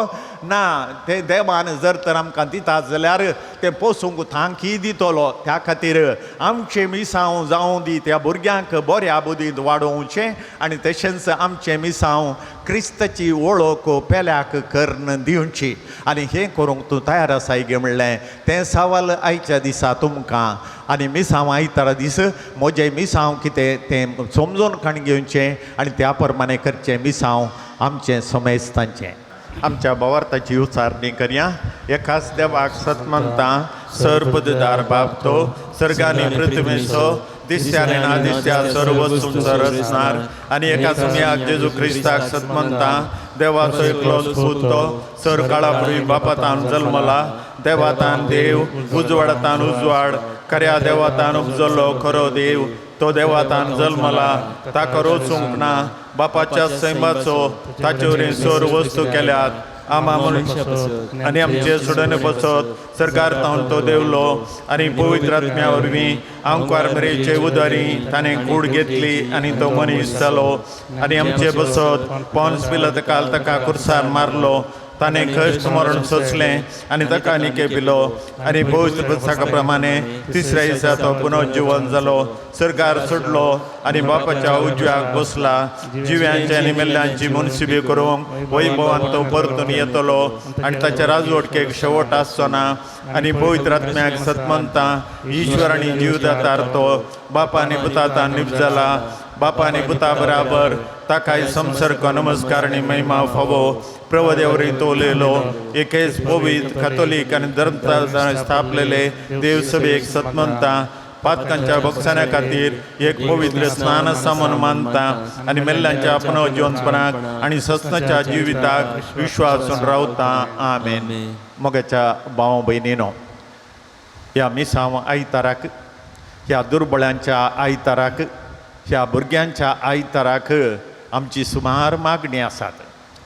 Speaker 2: ना. ते देवान जर तर आमकां दितात जाल्यार ते पोसूंक थांकी दितलो. त्या खातीर आमचें मिसांव जावं दी त्या भुरग्यांक बऱ्या बुदींत वाडोवचें आनी तशेंच आमचें मिसांव क्रिस्ताची वळख पेल्याक करन दिवची. आनी हें करूंक तूं तयार आसाय गे म्हणलें तें सवाल आयच्या दिसा तुमकां आनी मिसांव आयतारा दीस म्हजें मिसांव कितें तें समजून काण घेवचें आनी त्या प्रमाणे करचें मिसांव आमचें समेस्तांचें. आमच्या भावार्थाची उचारणी करया. एकाच देवाक सतमंता सर्पदार बापतो सर्गानी पृथ्वीचो दिसत्याने ना दिसत्या सर्व सुंदर रचणार आनी एका सुम्याक जेजू क्रिस्ताक सतमंता देवाचो एकलोच पुतो सर काळापूर्वी बापातान जल्मला देवातान देव उजवाडातान उजवाड खऱ्या देवातान उपजलो खरो देव तो देवातान जल्मला ताका रोचूंक ना बापाच्या सैमाचो ताचे वरवीं सर वस्तू केल्यात आमा मनशां आनी आमचे सुडने बसत सरकार तावन तो देवलो आनी पवित्र आत्म्या वरवीं आंकार मेरेचे उदारी ताणें कूड घेतली आनी तो मनीस जालो आनी आमचे बसत पोन्स पिलात काल ताका कुर्सार मारलो ताणें कश्ट मरण सोंसलें आनी ताका निके पिलो आनी पवित्र पुस्तका प्रमाणे तिसऱ्या दिसा तो पुनर्जीवन जालो सरकार सुटलो आनी बापाच्या उजव्याक बसला जिव्यांची आनी मेल्ल्यांची मुनसिबी करूंक वैभवान तो परतून येतलो आनी ताच्या राजवटकेक शेवट आसचो ना आनी पवित्र आत्म्याक सतमंता ईश्वर आनी जीवदातार तो बापानी पुताता निप जाला बापानी पुता बराबर ताकाय संसर्ग नमस्कार आनी महिमा फावो प्रभुदेवरी तोलेलो एकेच पवित्र कॅथोलीक आनी धर्म स्थापलेले देव सभेक सतमंता पातकांच्या भक्षाण्या खातीर एक पवित्र स्नान समन मानता आनी मेल्ल्यांच्या पुनर्जीवनपणाक आनी सस्नाच्या जिविताक विश्वासून रावता आमेन. मोगाच्या भाव भयणीनो, ह्या मिसांव आयताराक, ह्या दुर्बळांच्या आयताराक, ह्या भुरग्यांच्या आयताराक आमची सुमार मागणी आसात.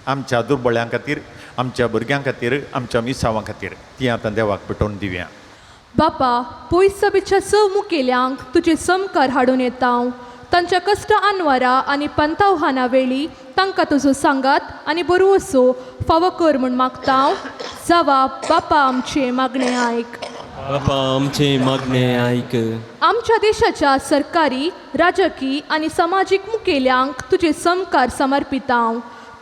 Speaker 2: आमच्या दुर्बळ्यां खातीर, आमच्या भुरग्यां खातीर, आमच्या मिसांवां खातीर ती आतां देवाक पेटोवन दिवया.
Speaker 7: बापा, पयस सभेच्या मुखेल्यांक तुजे समकार हाडून येता. तांच्या कश्ट आनवारा आनी पंतावहाना वेळी तांकां तुजो सांगात आनी बरोवसो फावो कर म्हूण मागता. जावा बापा आमचे मागणे आयक.
Speaker 5: बापा आमचे मागणे आयक.
Speaker 7: आमच्या देशाच्या सरकारी, राजकी आनी समाजीक मुखेल्यांक तुजे समकार समर्पिता.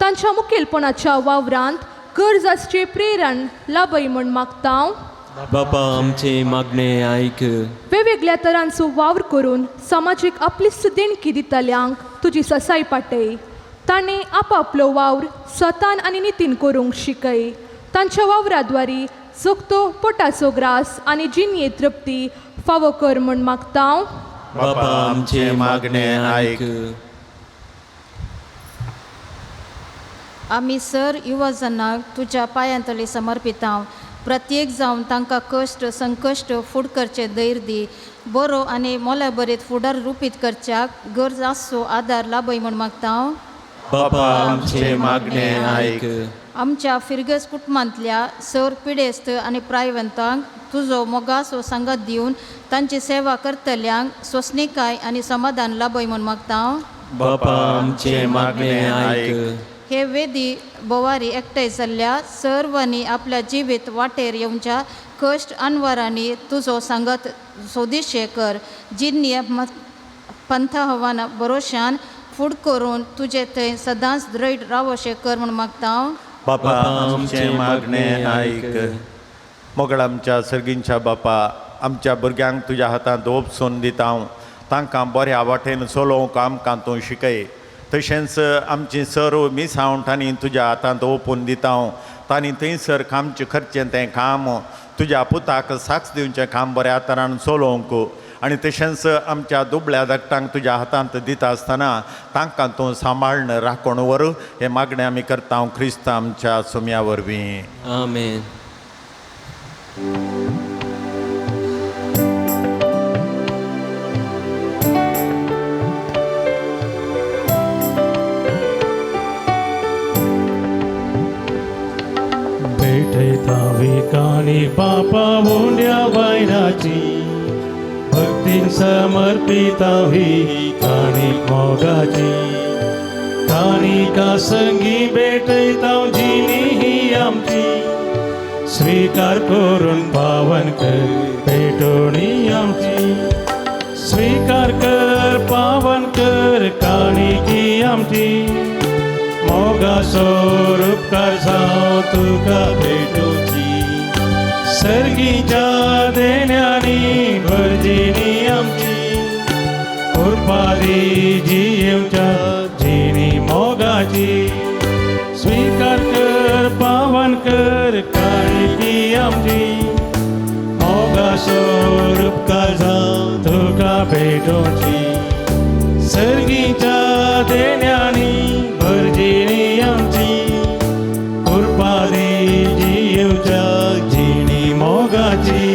Speaker 7: तांच्या मुखेलपणाच्या वावरांत गरजांचे प्रेरण लाभय म्हूण मागता.
Speaker 5: बापा आमचे मागणे आयक.
Speaker 7: वेगवेगळ्या तरांचो वावर करून समाजीक आपलीच देणगी दितल्यांक तुजी ससाय पाटय. ताणें आपापलो वावर सतान आनी नितीन करूंक शिकय. तांच्या वावराद्वारी जगतो पोटाचो ग्रास आनी जिणये तृप्ती फावो कर म्हूण मागता.
Speaker 2: बापा आमचे मागणे आयक.
Speaker 8: आमी सर युवजनांक तुज्या पांयांतळी समर्पिता. प्रत्येक जावन तांकां कश्ट संकश्ट फूड करचे धैर्य दी. बरो आनी मोलाबरीत फुडार रुपीत करच्याक गरजांचो आदार लाभय म्हूण मागता.
Speaker 2: बापा आमचे मागणे आयक.
Speaker 8: आमच्या फिरगस कुटुंबांतल्या सर पिडेस्त आनी प्रायवंतांक तुजो मोगाचो सांगात दिवन तांची सेवा करतल्यांक स्वसनिकाय आनी समाधान लाभय म्हूण मागता.
Speaker 5: बापा आमचे मागणे आयक.
Speaker 8: हे वेदी बोवारी एकठांय जाल्ल्या सर्वांनी आपल्या जिवीत वाटेर येवच्या कश्ट आनवारांनी तुजो सांगत सोदिशे कर. जिन्नी पंथा हवाना भरोशान फूड करून तुजे थंय सदांच दृढ रावोशे कर म्हूण मागता.
Speaker 2: बापा आमचे मागणे आयक. मोगळ आमच्या सर्गींच्या बापा, आमच्या भुरग्यांक तुज्या हातांत ओपसून दिता. तांकां बऱ्या वाटेन चलोवंक आमकां तूं शिकय. तशेंच आमची सर्व मिसांव तांणी तुज्या हातांत ओपून दिता. तांणी थंयसर कामचें करचें तें काम, तुज्या पुताक साक्ष दिवचें काम बऱ्या तरान चलोवंक आनी तशेंच आमच्या दुबळ्या धाकट्यांक तुज्या हातांत दिता आसतना तांकां तूं सांबाळन राखण व्हर. हें मागणें आमी करता क्रिस्त आमच्या सुम्या वरवीं.
Speaker 5: आमेन.
Speaker 1: भेटयता विकानी बापा बोंड्या बायनाची, भक्तीन समर्पिता ही काणी मोगाची. काणिका संगी भेटयता जिणी ही आमची, स्वीकार करून पावन कर भेटोणी आमची. स्वीकार कर पावन कर काणिकी आमची. मोगाचो उपकार जावं तुका भेटोची. सर्गीच्या देण्यांनी भरजिणी आमची, उर्पारी जियेवच्या जिणी मोगाची. स्वीकार कर पावन कर काणिकी आमची. मोगाचो उपकार जावं तुका भेटोची. सर्गीच्या देण्यांनी भरजिणी आमची, उर्पारी जियेवच्या जिणी मोगाची.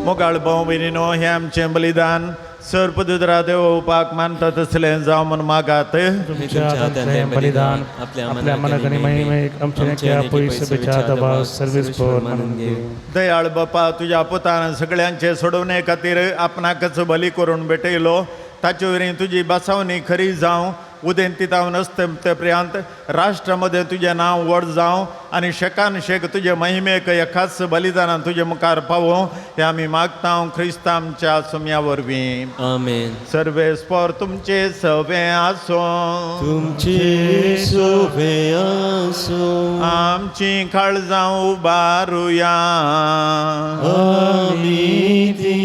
Speaker 2: मोगाळ भाव भयणीनो, हें आमचें बलिदान सर्पदुदरा देवोवपाक मानता तसलें जावं म्हूण मागात.
Speaker 1: तुमच्या हातांतलें बलिदान आपल्या मनाक महिमेक आमच्या पयस सभेच्या दबाव सर्वीस पवर मानून घे.
Speaker 2: दयाळ बापा, तुज्या पुतान सगळ्यांचे सोडवणे खातीर आपणाकच बली करून भेटयलो. ताचे वरवीं तुजी बसावणी खरी जावं, उदेंतितावन असते पर्यंत राष्ट्रामध्ये तुजें नांव व्हड जावं आनी शेकान शेक तुजे महिमेक एकाच बलिदानान तुजे मुखार पावो. हें आमी मागता क्रिस्त आमच्या सुम्या वरवीं.
Speaker 5: आमेन.
Speaker 2: सर्वेस्पर तुमचे सवे आसो.
Speaker 5: तुमचे सोवे आसो.
Speaker 2: आमची काळजां उबारुया.
Speaker 5: आमी ती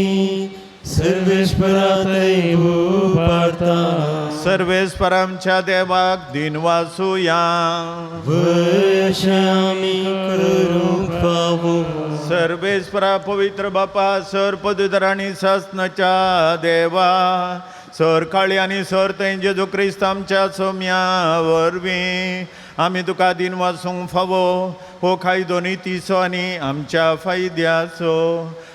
Speaker 5: सर्वेश्वरातय उबारता.
Speaker 2: सर्वेस्परांच्या देवाक दिन वासूया.
Speaker 5: वर्षामी करूंक फावो
Speaker 2: सर्वेस्परा पवित्र बापा सर पदुतर आणि सासनाच्या देवा सर काळी आणि सर थंय जेजू क्रिस्त आमच्या सोम्या वरवीं आमी तुका दिन वासूंक फावो हो खायदो नितीचो आनी आमच्या फायद्याचो.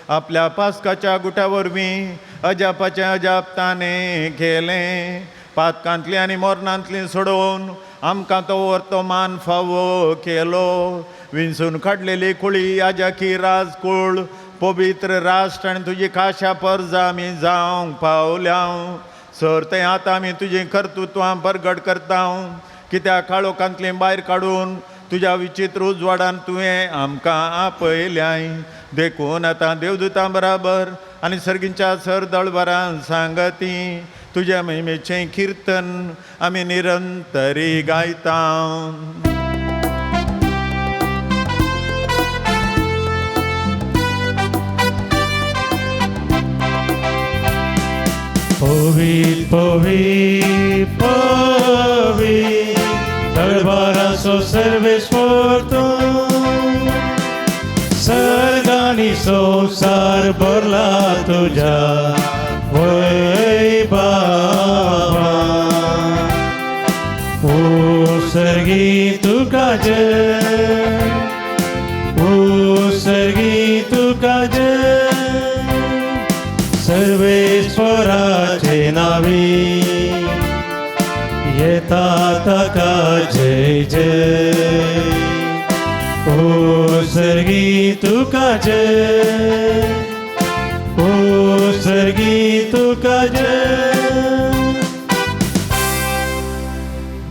Speaker 2: आपल्या पास्काच्या गुट्या वरवीं अजापाचें अजाप ताणें केलें. पातकांतली आनी मरणांतली सोडोवन आमकां तो वर्तमान फावो केलो. विंचून काडलेली कुळी आजाकी राजकूळ पवित्र राष्ट्र आनी तुजी खाशा पर्जा आमी जावंक पावल्या. सर तें आतां आमी तुजीं कर्तुत्वां परगट करता. कित्याक काळोखांतलीं भायर काडून तुज्या विचित्र उजवाडान तुवें आमकां आपयल्याय. देखून आतां देवदूतां बराबर आनी सर्गींच्या सर दळबरां सांगती तुज्या महिमेचें किर्तन आमी निरंतरी गायता.
Speaker 1: Povit, povit, povit, dălbaraso serves fortun, सर्गानी संसार भरला तुझ्या वै बाबा. सर्गी तुका जय, सर्गी तुका जय, सर्वेश्वराचे नावी येता ताका जय जय. सर्गी तुका जय, सर्गी तुका जय.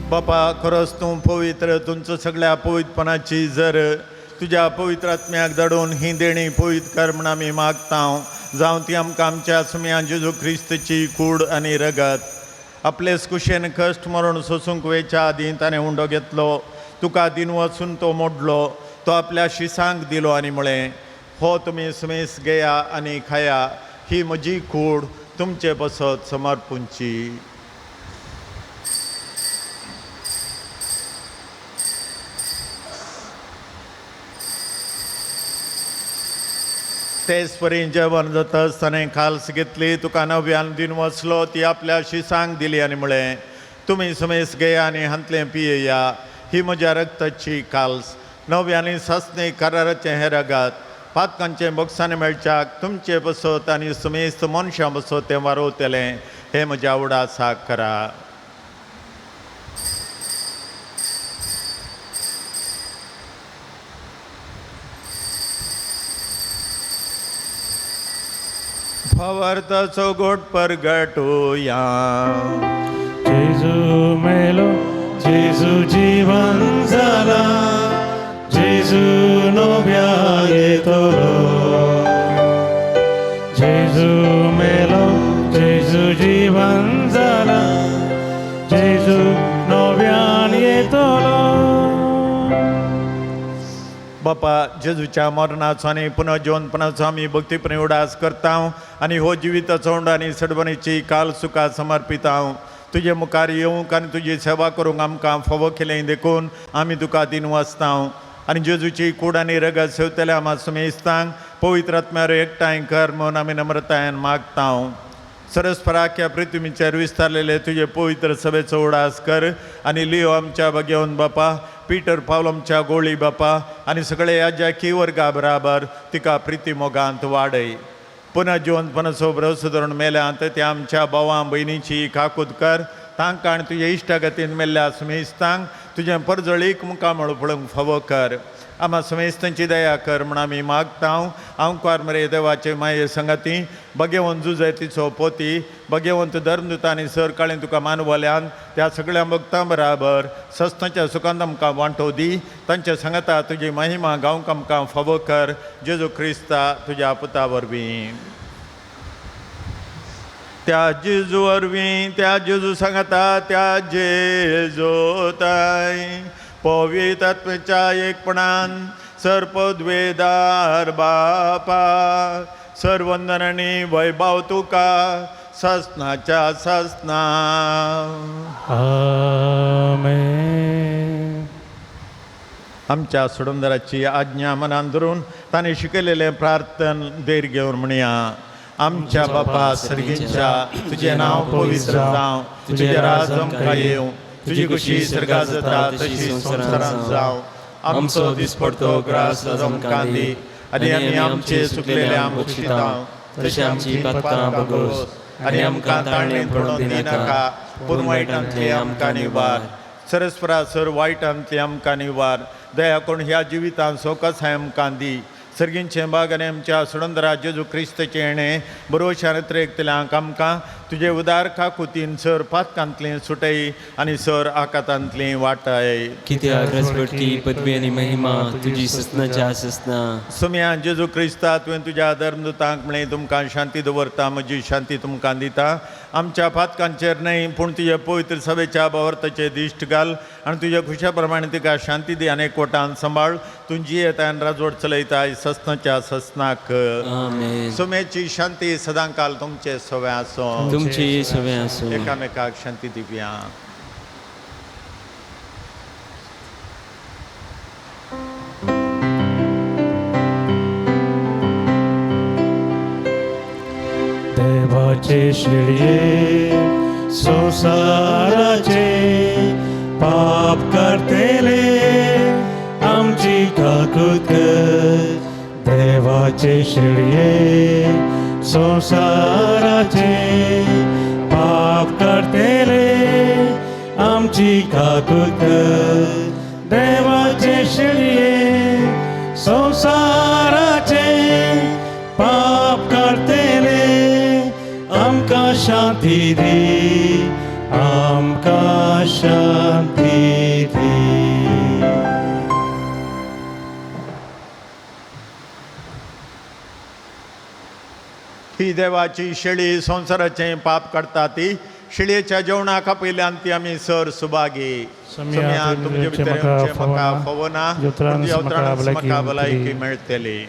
Speaker 2: बापा खरोच तूं पवित्र. तुमचो सगळ्या पवित्रपणाची जर तुज्या पवित्र आत्म्याक धाडून ही देणी पवित्र कर म्हण आमी मागता. जावं ती आमकां आमच्या सुम्या जेजू क्रिस्तची कूड आनी रगत. आपलेच कुशेन कश्ट मरण सोसूंक वेच्या आदीं ताणें उंडो घेतलो. तुका दिन वचून तो मोडलो. तो आपल्या शिसांक दिलो आनी म्हळें हो तुमी सुमेस घेया आनी खाया. ही म्हजी कूड तुमचे बसत समर्पूंची. तेच परी जेवण जाता आसतना खाल्स घेतली. तुका नव्यान दिन वचलो. ती आपल्या शिसांक दिली आनी म्हळें तुमी सुमेस घेया आनी हांतलें पियेया. ही म्हज्या रक्ताची खाल्स नव्यानी सासणे कराराचें हें रगत. पातकांचें बक्षांनी मेळच्याक तुमचे बसत आनी सुमेस्त मनशां बसत तें वारोवतलें. हें म्हज्या उडासाक करा. भावार्थाचो गोड परगटुया.
Speaker 1: जेजू मेलो, जेजू जीवन जाला, जेजू नव्या येतलो. जेजू मेलो, जेजू जीवन जाला, जेजू नव्यान येतलो.
Speaker 2: बापा जेजूच्या मरणाचो आनी पुनर्जीवनपणाचो आमी भक्तीपणे उडास करता आनी हो जिविताचो उंड आनी सडबणीची काल सुका समर्पिता. तुजे मुखार येवंक आनी तुजी सेवा करूंक आमकां फावो केलें देखून आमी तुका दिन वाचता. आनी जेजूची कूड आनी रगत सेवतल्या आमा सुमेस्तांक पवित्र आत्म्यार एकठांय कर म्हूण आमी नम्रतायेन मागता. सरस्पराख्या पृथ्वीचेर विस्तारलेले तुजे पवित्र सभेचो उडास कर आनी लियो आमच्या भगेवन बापा, पीटर पावल आमच्या गोळी बापा आनी सगळे आज्याकी वर्गा बराबर तिका प्रिती मोगांत वाडय. पुनर्जीवनपणाचो भरोसो धरून मेल्यांत त्या आमच्या भावां भयणीची काकूद कर. तांकां आनी तुजे इश्टागतीन मेल्ल्या सुमेस्तांक तुजें परजळीक मुखामळ पळोवंक फावो कर. आमा सुमेस्तांची दया कर म्हण आमी मागता. आंवकार मरे देवाचे माये संगती भगेवंत जुजतीचो पोती भगेवंत धर्मदूतांनी सर काळें तुका मानवल्यान त्या सगळ्या भक्तां बराबर सस्तांच्या सुखांत आमकां वांटो दी. तांच्या सांगता तुजी महिमा गावंक आमकां फावो कर. जेजू क्रिस्ता तुज्या पुता वरवीं. त्या जेजू वरवीं त्या जेजू सांगता त्या जेजोताय पवित्र आत्म्याच्या एकपणान सर्पद्वेदार बापा सर्वंदन आनी वैभव तुका ससनाच्या ससना.
Speaker 1: आमेन.
Speaker 2: आमच्या सुडंदराची आज्ञा मनान धरून ताने शिकलेले प्रार्थन देर घेऊन म्हणया. आमच्या बापा सर्गींच्या तुझे नाव पवित्र जावं, तुझे राज आमकां येवं, तुझी खुशी स्वर्गात जाता तशी संवसारांत जावं. आमचो दिसपडतो ग्रास आमकां दी, आनी आमी आमचे चुकलेले आमकां तशी आमची पातकां बगोस, आनी आमकां ताळणेंत पडोवन दिनाका, पूण वायटांतले आमकां निवार. सरस्परासर वायटांतले आमकां निवार. दया करून ह्या जिवितांत सोकसाय आमकां दी. सर्गींचे बागाने आमच्या सुडंदरा जेजू क्रिस्ताचे येणे बरोवशान त्रेकतल्यांक आमकां तुजे उदार काकुतीन सर पातकांतली सुटय आनी सर आकातांतली वाटाय.
Speaker 5: कित्याक रजपट्टी पदवी आनी महिमा तुजी ससनाच्या ससना.
Speaker 2: सुम्या जेजू क्रिस्ता तुवें तुज्या धर्मदुतांक म्हळें तुमकां शांती दवरता, म्हजी शांती तुमकां दिता. आमच्या पातकांचेर न्हय पूण तुजे पवित्र सभेच्या भवर्ताचे दिश्ट घाल आनी तुज्या खुशा प्रमाणे तिका शांती दी आनी एकवटान सांबाळ. तुजी येतान राजवट चलयताय ससनाच्या ससनाक.
Speaker 5: आमेन.
Speaker 2: सुमेची शांती सदांकाल तुमचे सवे आसूं.
Speaker 5: तुमची सवे आसूं.
Speaker 2: एकामेकाक शांती दिवया.
Speaker 1: देवाचे शिळये संसाराचे पाप करतेले आमची काकूत कर. देवाचे शिळये संसाराचे पाप करतेले आमची काकूत कर. देवाचे शिळये संसाराचे पाप करतेले आमकां शांती दी, आमकां शांती दी.
Speaker 2: ही देवाची शेळी संसाराचे पाप करता ती शिळयेच्या जेवणाका पयल्यान ती आमी सर सुभागी.
Speaker 1: सम्या
Speaker 2: तुमचे भितर म्हाका फवना म्हाका भलायकी मेळटली.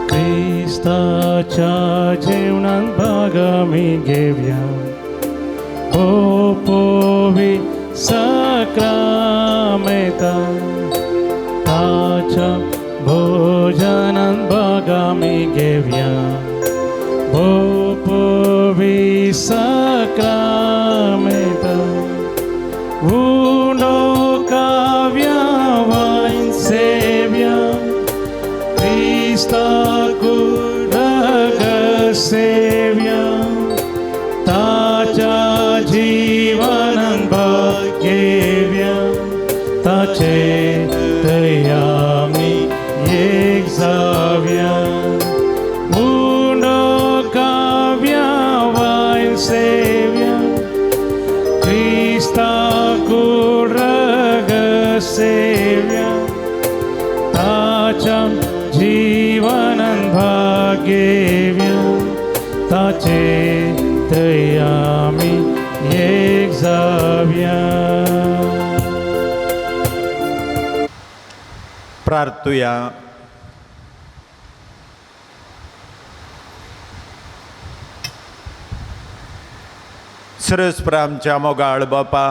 Speaker 1: क्रिस्ताच्या जेवणात भाग आमी घेवया. ओ पोवी सक्रामेता ताच्या भोजनात भाग आमी घेवया. ओ पोवी सक्रामेता उंडो काव्या वाइन सेव्या. Cristaku सेव्या ताच्या जीवनान भाग्येव्या. ताचे तयामी एक जाव्या. उंडो काव्या वाइन सेव्या. क्रिस्ताकू सेव्या. ताच्या जीवनान भाग्येव्या. ताचे तयामी एक जाव्या.
Speaker 2: प्रार्थुया. सरस्प्रा आमच्या मोगाळ बापा,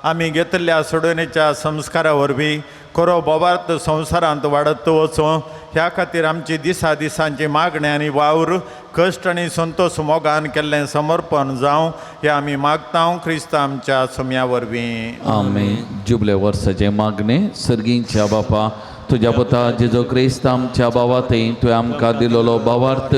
Speaker 2: आमी घेतलेल्या सोडवणेच्या संस्कारा वरवीं खरो बोवार्थ संवसारांत वाडत वचूं ह्या खातीर आमची दिसा दिसांची मागणी आनी वावर कश्ट आनी संतोश मोगान केल्लें समर्पण जावं हें आमी मागता क्रिस्ता आमच्या सुम्या वरवीं.
Speaker 9: आमेन. जुबले वर्साचे मागणे सर्गींच्या बापा, तुज्या पुता जेजो क्रिस्त आमच्या बावातय तुवें आमकां दिलोलो भावार्थ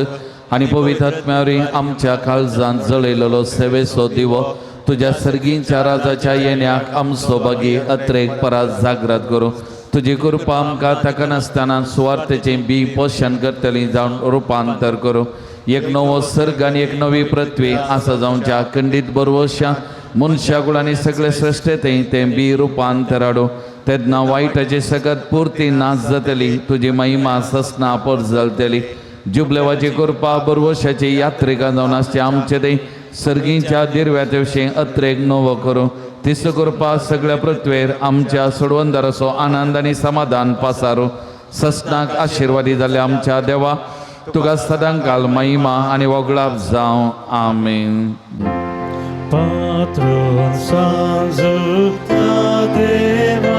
Speaker 9: आनी पवित्र आत्म्यावरी आमच्या काळजांत जळयलेलो सेवेचो दिवो तुज्या सर्गींच्या राजाच्या येण्याक आमचो बागी अत्रेक परास जागृत करूं. तुजी कृपा आमकां ताका नासतना सुवार्थेचें बी पोशण करतली जावन रुपांतर करूं. एक नवो सर्ग आनी एक नवी पृथ्वी आसा जावच्या खंडीत बरवश्या मनशाकुळांनी सगळे सृश्टेथंय तें बी रुपांतर हाडूं. तेन्ना वायटाची सगत पुर्ती नाश जातली, तुजी महिमा ससना पर जातली. जुबलेवाची कृपा बरवशाची यात्रेका जावन आसचे आमचे दे सर्गींच्या दिरव्याच्या विशयी अत्रेक नवो करूं तिस कृपा सगळ्या पृथ्वीर आमच्या सोडवंदार असो आनंद आनी समाधान पासारो ससनाक आशिर्वादी जाले आमच्या देवा तुका सदांकाल महिमा आनी वगळाप जावं आमीन.
Speaker 1: पात्रून सांजुता देवा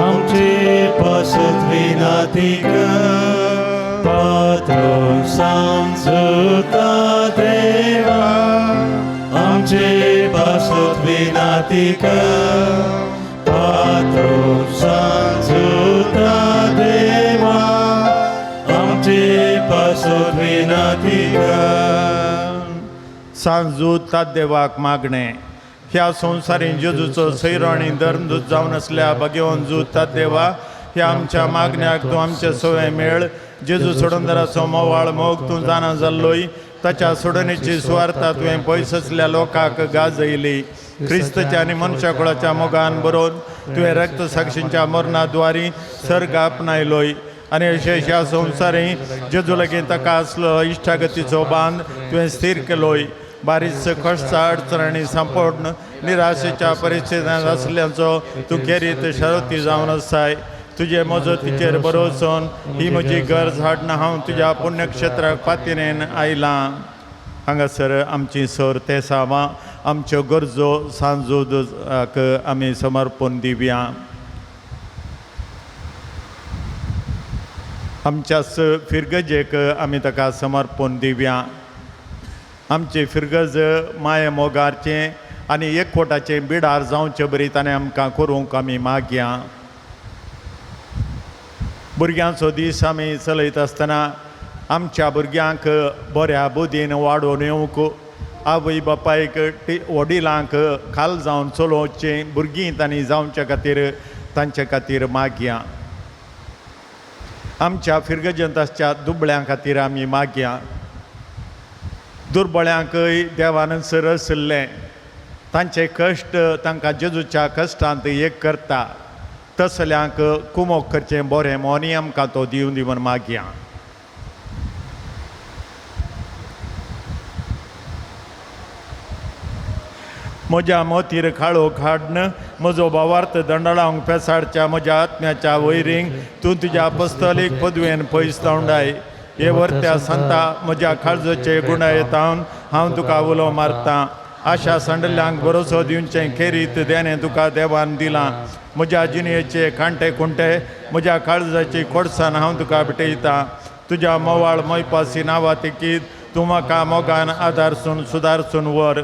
Speaker 1: आमचे पासत विनाती कर. पात्रून सांजुता देवा आमचे पासत विनाती कर. पात्रून सांजुता देवा आमचे पासत विनाती कर.
Speaker 2: सांजूत देवाक मागणे ह्या संवसारीन जेजूचो सैरो आनी धर्मदूत जावन असल्या भगेवन जुतात देवा ह्या आमच्या मागण्याक तूं आमचे सवय मेळ. जेजू सोडूनदाराचो मोवाळ मोग तूं जाणा जाल्लोय ताच्या सोडणेची सुवार्ता तुवें पयस असल्या लोकांक गाजयली. क्रिस्तच्या आनी मनशा कुळाच्या मोगान बरोवन तुवें रक्त साक्षींच्या मरणाद्वारी सर्ग आपणायलोय आनी अशें ह्या संवसारी जेजू लागीं ताका आसलो इश्टागतीचो बांद तुवें स्थिर केलोय. बारीच कश्ट अडचण आनी संपूर्ण निराशेच्या परिस्थितींत आसल्यांचो तूं खेरीत शरती जावन आसाय. तुजे मजतीचेर बरोवसून ही म्हजी गरज हाडना हांव तुज्या पुण्यक्षेत्राक फातीनेन आयलां. हांगासर आमची सर ते सावा आमच्यो गरजो सांजूक आमी समर्पण दिवया. आमच्याच फिरगजेक आमी ताका समर्पण दिवया. आमची फिरगज माये मोगारचें आनी एकवटाचें बिडार जावचें बरी ताणें आमकां करूंक आमी मागया. भुरग्यांचो दीस आमी चलयत आसतना आमच्या भुरग्यांक बऱ्या बुदीन वाडोवन येवंक आवय बापायक वडिलांक खाल जावन चलोवचें भुरगीं तांणी जावचे खातीर तांचे खातीर मागया. आमच्या फिरगजेंत आसच्या दुबळ्यां खातीर आमी मागया. दुर्बळ्यांकय देवान सरस आसलें तांचे कश्ट तांकां जेजूच्या कश्टांत एक करता तसल्यांक कुमोग करचें बरें मोनी आमकां तो दिवन दिवन मागया. म्हज्या मोतीर खाळोक हाडन म्हजो भावार्थ दंडळावंक पेसाडच्या म्हज्या आत्म्याच्या वैरींक तूं तुज्या अपस्तलीक पदवेन पयस धांवडाय. हे वर्त्या संता म्हज्या काळजाचे गुणायेतावन हांव तुका उलो मारतां. आशा संडल्यांक भरोसो दिवचें खेरीत देणें तुका देवान दिलां. म्हज्या जिणेचे कांटे कुंटे म्हज्या काळजाची कोडसाण हांव तुका भेटयतां. तुज्या मोवाळ मोयपासी नांवां तेकीत तूं म्हाका मोगान आदारसून सुदारसून व्हर.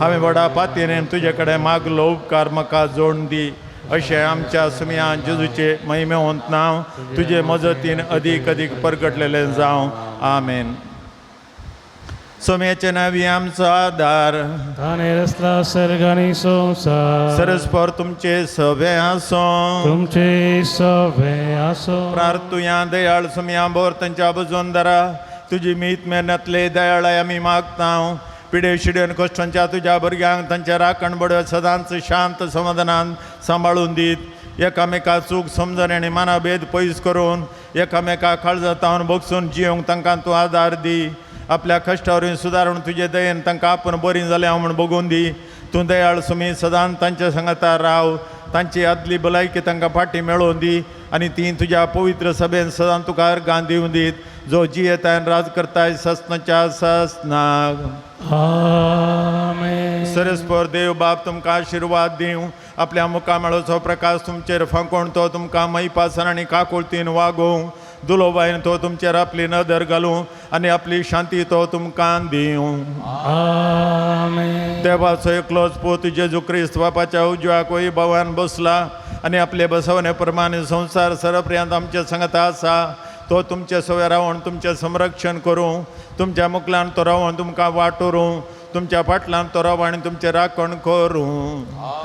Speaker 2: हांवें व्हडा पातयेन तुजे कडेन मागलो उपकार म्हाका जोडून दी. अशें आमच्या सुमयान जेजूचे महिमेवंत नांव तुजे मजतीन अदीक अदीक परगटलेलें जावं. आमेन. सोम्याचे नावी आमचो आदार
Speaker 1: ताणे रचला सर्ग आनी संवसार.
Speaker 2: सरस्पर तुमचे सवे आसो.
Speaker 1: तुमचे सवे आसो.
Speaker 2: प्रार्थुया दयाळ सुमया बोर तांच्या बुजोवन धरा. तुजी मीत मेहनतले दयाळाय आमी मागता. पिडे शिडेन कश्टांच्या तुज्या भुरग्यांक तांचे राखण बड्यो सदांच शांत समाधानान सांबाळून दीत. एकामेका चूक समजून आनी मनाभेद पयस करून एकामेका काळजातावन बगसून जियोंक तांकां तूं आदार दी. आपल्या कश्टावरीं सुदारून तुजे दयेन तांकां आपूण बरीं जाल्या म्हूण बगून दी. तूं दयाळ सुमी सदांच तांच्या संगता राव. तांची आदली भलायकी तांकां फाटीं मेळोवन दी आनी ती तुज्या पवित्र सभेन सदां तुका अर्गां दिवन दीत. जो जियेताय राज करताय ससनाच्या ससनाक.
Speaker 1: आमेन.
Speaker 2: सरस्पर देव बाप तुमकां आशिर्वाद दिवं. आपल्या मुखामेळोचो प्रकाश तुमचेर फांकोवन तो तुमकां मैपासन आनी काकुळतीन वागोवं. दुलोबायन तो तुमचेर आपली नदर घालूं आनी आपली शांती तो तुमकां दिवं.
Speaker 1: आमेन.
Speaker 2: देवाचो एकलोच पूत जेजू क्रिस्त बापाच्या उजव्याक वैभवान बसला आनी आपले बसवणे प्रमाणे संवसार सरपर्यंत आमचे संगता आसा. तो तुमचे सवय रावून तुमचें संरक्षण करूं. तुमच्या मुखल्यान तो रावून तुमकां वाटोरूं. तुमच्या फाटल्यान तो राव आनी तुमचें राखण करूं.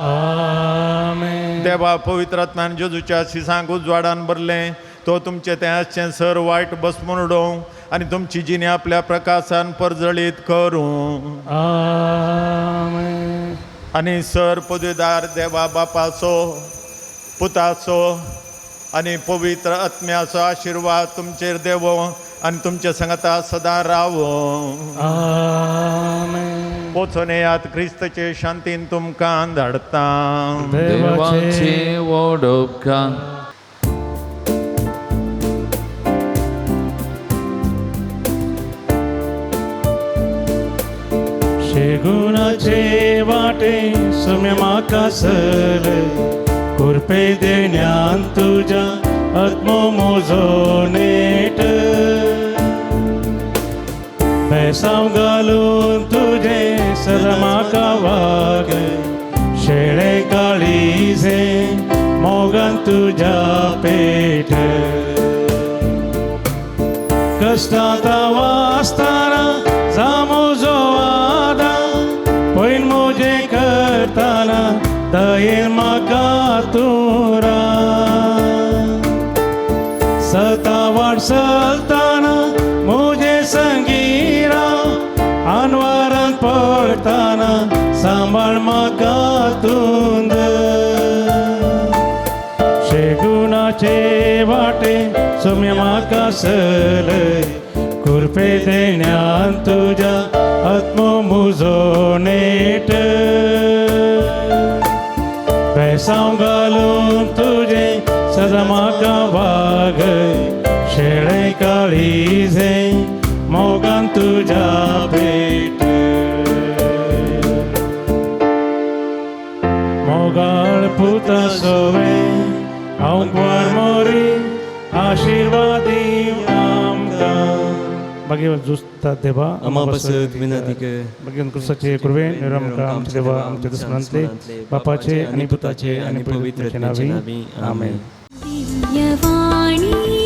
Speaker 1: आमेन.
Speaker 2: देवा पवित्र आत्म्यान जेजूच्या शिसांक उजवाडान भरलें. तो तुमचें तें आसचें सर वायट बसमून उडोवं आनी तुमची जिणी आपल्या प्रकाशान परजळीत करूं.
Speaker 1: आमेन.
Speaker 2: आनी सर पदवीदार देवा बापाचो पुताचो आनी पवित्र आत्म्याचो आशिर्वाद तुमचेर देवो आणि तुमच्या संगता सदा रावो.
Speaker 1: आमेन.
Speaker 2: पोचोनेयात क्रिस्तचे शांतीन तुमकां धाडता.
Speaker 9: देवाचे व्हड उपकार.
Speaker 1: शेगुणाचे वाटे सुम्या म्हाका सल कुरपे देण्यान तुझ्या आत्मो मोजो नेट बेसांव घालून तुझे सदा म्हाका वाग शेळे काळीजे मोगान तुझ्या पेट कष्टांत वासताना जामोजो वादा पयन मोजे करताना दयेन म्हाका तुरा सतावाड चलताना मोजे संगी राव आनवारान पडताना सांबाळ म्हाका तुंद शेगुणाचे वाटे सुम्या म्हाका सलय कुरपे देण्यान तुझ्या आत्मो मुजो नेट बेसांव घालून तुझे सदा म्हाका वागय शेळे काळीजे मोगान तुझ्या पेट मोगाळ पुता सोवे हांव मोरी आशीर्वादी आमकां बाकी जुस्ता देवा
Speaker 5: अमापसत विनंती कर.
Speaker 1: बाकी कृष्णाचे कुरवे निरमका आमचे देवा आमच्या दुश्मनांतले बापाचे आणि पुताचे आणि पवित्र नावी आमेन.
Speaker 10: दिव्यवाणी